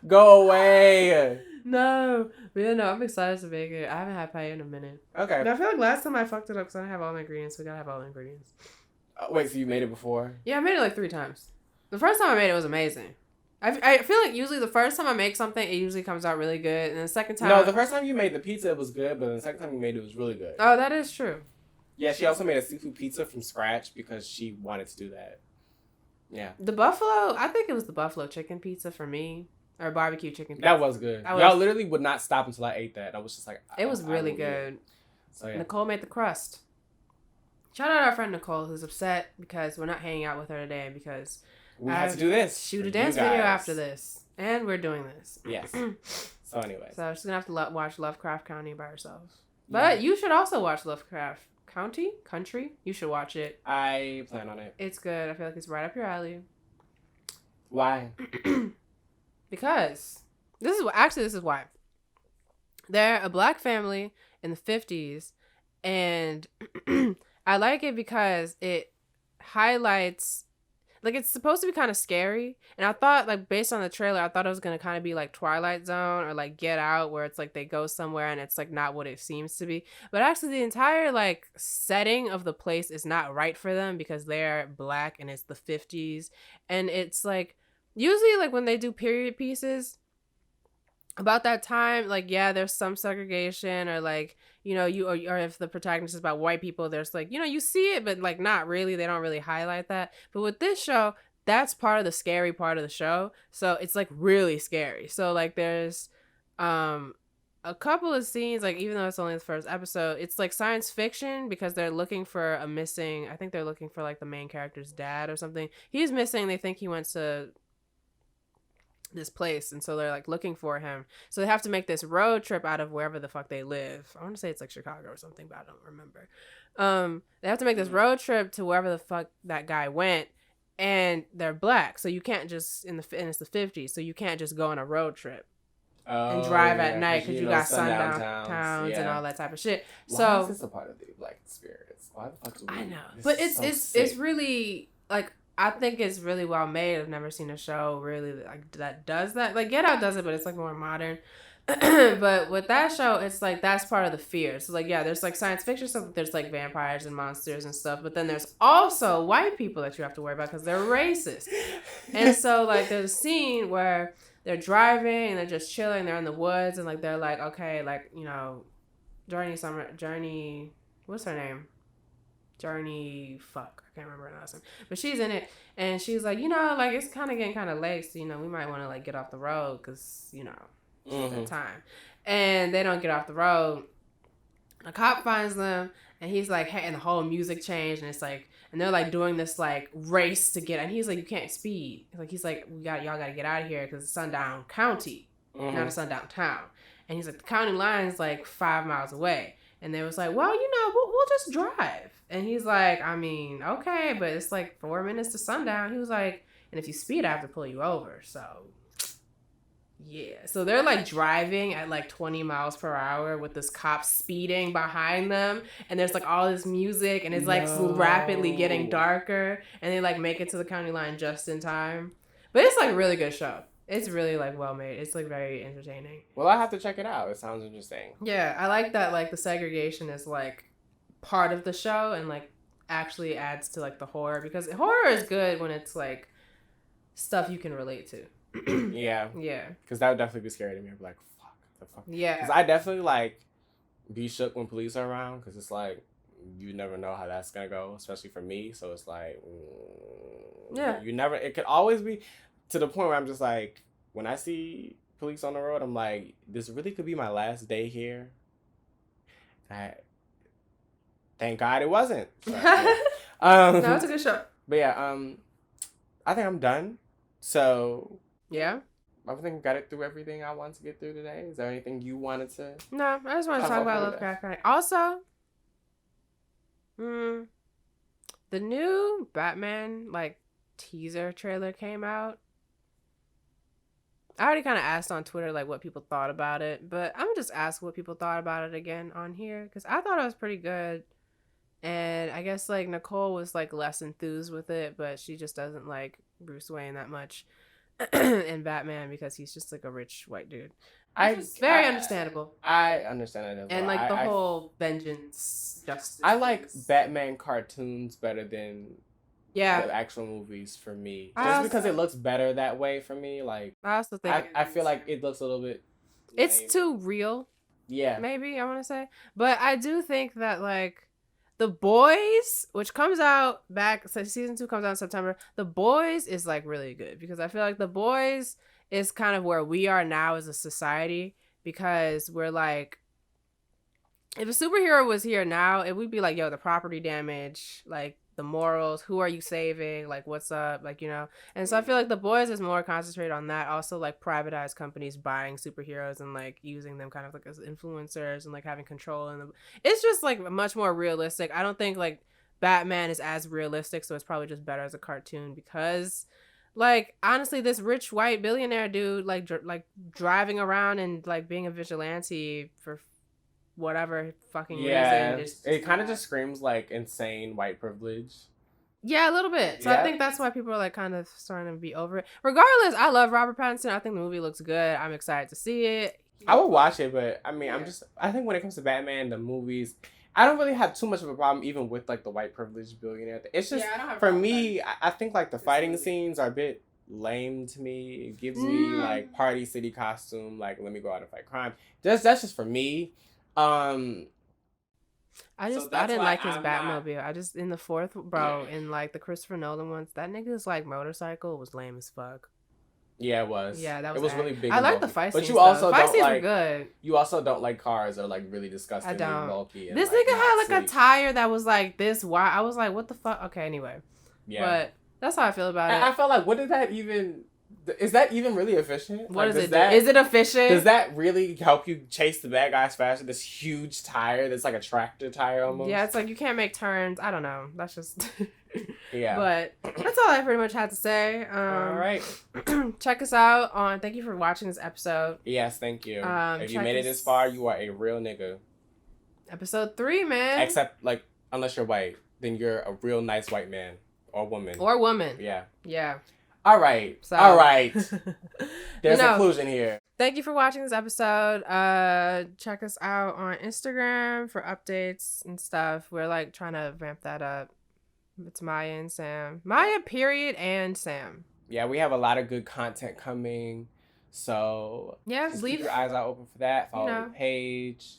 Go away. No. But yeah, no, I'm excited to make it. I haven't had paella in a minute. Okay. But I feel like last time I fucked it up because I didn't have all the ingredients. So we gotta have all the ingredients. Wait, so you made it before? Yeah, I made it like 3 times. The first time I made it was amazing. I feel like usually the first time I make something, it usually comes out really good. And the second time... No, the first time you made the pizza, it was good. But the second time you made it, was really good. Oh, that is true. Yeah, she also made a seafood pizza from scratch because she wanted to do that. Yeah. The buffalo... I think it was the buffalo chicken pizza for me. Or barbecue chicken pizza. That was good. Y'all literally would not stop until I ate that. I was just like... It was really good. So, yeah. Nicole made the crust. Shout out our friend Nicole, who's upset because we're not hanging out with her today because... We had to do this. Shoot a dance video after this. And we're doing this. Yes. So anyway. So she's going to have to watch Lovecraft County by herself. But you should also watch Lovecraft Country. You should watch it. I plan on it. It's good. I feel like it's right up your alley. Why? Because this is why. They're a black family in the 50s. And I like it because it highlights... Like, it's supposed to be kind of scary. And I thought, like, based on the trailer, I thought it was going to kind of be like Twilight Zone or, like, Get Out, where it's, like, they go somewhere and it's, like, not what it seems to be. But actually, the entire, like, setting of the place is not right for them because they're black and it's the 50s. And it's, like, usually, like, when they do period pieces about that time, like, yeah, there's some segregation or, like, you know, or if the protagonist is about white people, there's like, you know, you see it, but like not really. They don't really highlight that. But with this show, that's part of the scary part of the show. So it's like really scary. So like there's a couple of scenes, like even though it's only the first episode, it's like science fiction because they're looking for I think they're looking for like the main character's dad or something. He's missing. They think he went to this place, and so they're like looking for him, so they have to make this road trip out of wherever the fuck they live. I want to say it's like Chicago or something, but I don't remember. They have to make this road trip to wherever the fuck that guy went, and they're black, so you can't just and it's the 50s, so you can't just go on a road trip and drive at night because you got sundown towns and all that type of shit. Why is this a part of the black experience? Why the fuck do we... I know, but it's really like... I think it's really well made. I've never seen a show really like that does that. Like Get Out does it, but it's like more modern. But with that show, it's like that's part of the fear. So like, yeah, there's like science fiction stuff. There's like vampires and monsters and stuff. But then there's also white people that you have to worry about because they're racist. And so like there's a scene where they're driving and they're just chilling. They're in the woods and like they're like, okay, like Journey, what's her name? Journey, fuck, I can't remember her last name. But she's in it and she's like, like it's kind of getting kind of late. So we might want to like get off the road because the time. And they don't get off the road. A cop finds them and he's like, hey, and the whole music changed and it's like, and they're like doing this like race to get, and he's like, you can't speed. He's like, y'all gotta get out of here because it's sundown county, not a sundown town. And he's like, the county line's like 5 miles away. And they was like, well, we'll just drive. And he's like, I mean, okay, but it's like 4 minutes to sundown. He was like, and if you speed, I have to pull you over. So yeah. So they're like driving at like 20 miles per hour with this cop speeding behind them. And there's like all this music and it's like rapidly getting darker. And they like make it to the county line just in time. But it's like a really good show. It's really like well made. It's like very entertaining. Well, I have to check it out. It sounds interesting. Yeah. I like that like the segregation is like part of the show and like actually adds to like the horror, because horror is good when it's like stuff you can relate to. Yeah. Because that would definitely be scary to me. I'd be like, fuck, the fuck. Yeah. Because I definitely like be shook when police are around, because it's like you never know how that's gonna go, especially for me. So it's like, you never. It could always be to the point where I'm just like, when I see police on the road, I'm like, this really could be my last day here. Thank God it wasn't. So, yeah. No, it's a good show. But yeah, I think I'm done. So. Yeah. I think we got it through everything I wanted to get through today. Is there anything you wanted to? No, I just want to talk about Lovecraft Country. Also, the new Batman like teaser trailer came out. I already kind of asked on Twitter like what people thought about it, but I'm just ask what people thought about it again on here because I thought it was pretty good. And I guess like Nicole was like less enthused with it, but she just doesn't like Bruce Wayne that much in Batman because he's just like a rich white dude. Very understandable. I understand it as well. And like the whole vengeance justice. I like Batman cartoons better than the actual movies for me. Just because it looks better that way for me. Like I also think I feel like it looks a little bit it's too real. Yeah. Maybe I want to say. But I do think that like The Boys, which comes out so season 2 comes out in September. The Boys is like really good because I feel like The Boys is kind of where we are now as a society, because we're like, if a superhero was here now, it would be like, yo, the property damage, like the morals, who are you saving, like what's up, like, and so I feel like The Boys is more concentrated on that. Also like privatized companies buying superheroes and like using them kind of like as influencers and like having control, and it's just like much more realistic. I don't think like Batman is as realistic, so it's probably just better as a cartoon because like honestly this rich white billionaire dude like driving around and like being a vigilante for whatever fucking reason. It kind of just screams like insane white privilege. Yeah, a little bit. So I think that's why people are like kind of starting to be over it. Regardless, I love Robert Pattinson. I think the movie looks good. I'm excited to see it. I would watch it, but I mean, I think when it comes to Batman, the movies, I don't really have too much of a problem even with like the white privileged billionaire thing. It's just for me, I think like the fighting scenes are a bit lame to me. It gives me like Party City costume, like let me go out and fight crime. That's just for me. I didn't like his Batmobile. I just in the fourth in like the Christopher Nolan ones, that nigga's like motorcycle was lame as fuck. Yeah, it was. Yeah, that was. It was really big. I like the fight scenes. But you also fight don't scenes like. Were good. You also don't like cars that are like really disgusting and bulky. And, this nigga had like a tire that was like this wide. I was like, what the fuck? Okay, anyway. Yeah. But that's how I feel about it. I felt like, what did that even? Is that even really efficient? What does it do? Is it efficient? Does that really help you chase the bad guys faster? This huge tire that's like a tractor tire almost? Yeah, it's like you can't make turns. I don't know. That's just... Yeah. But that's all I pretty much had to say. All right. Check us out on... Thank you for watching this episode. Yes, thank you. If you made it this far, you are a real nigga. Episode 3, man. Except, like, unless you're white, then you're a real nice white man or woman. Or woman. Yeah. Yeah. All right. So, All right. There's inclusion here. Thank you for watching this episode. Check us out on Instagram for updates and stuff. We're like trying to ramp that up. It's Maya and Sam. Maya, period, and Sam. Yeah, we have a lot of good content coming. So just keep your eyes out open for that. Follow the page.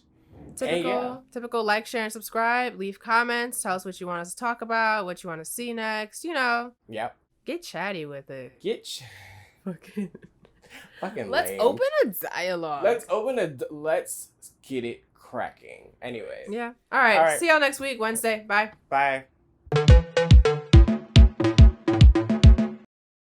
Typical like, share, and subscribe. Leave comments. Tell us what you want us to talk about, what you want to see next. Yep. Get chatty with it. Fucking Let's lame. open a dialogue. Let's get it cracking. Anyways. Yeah. All right. See y'all next week, Wednesday. Bye. Bye.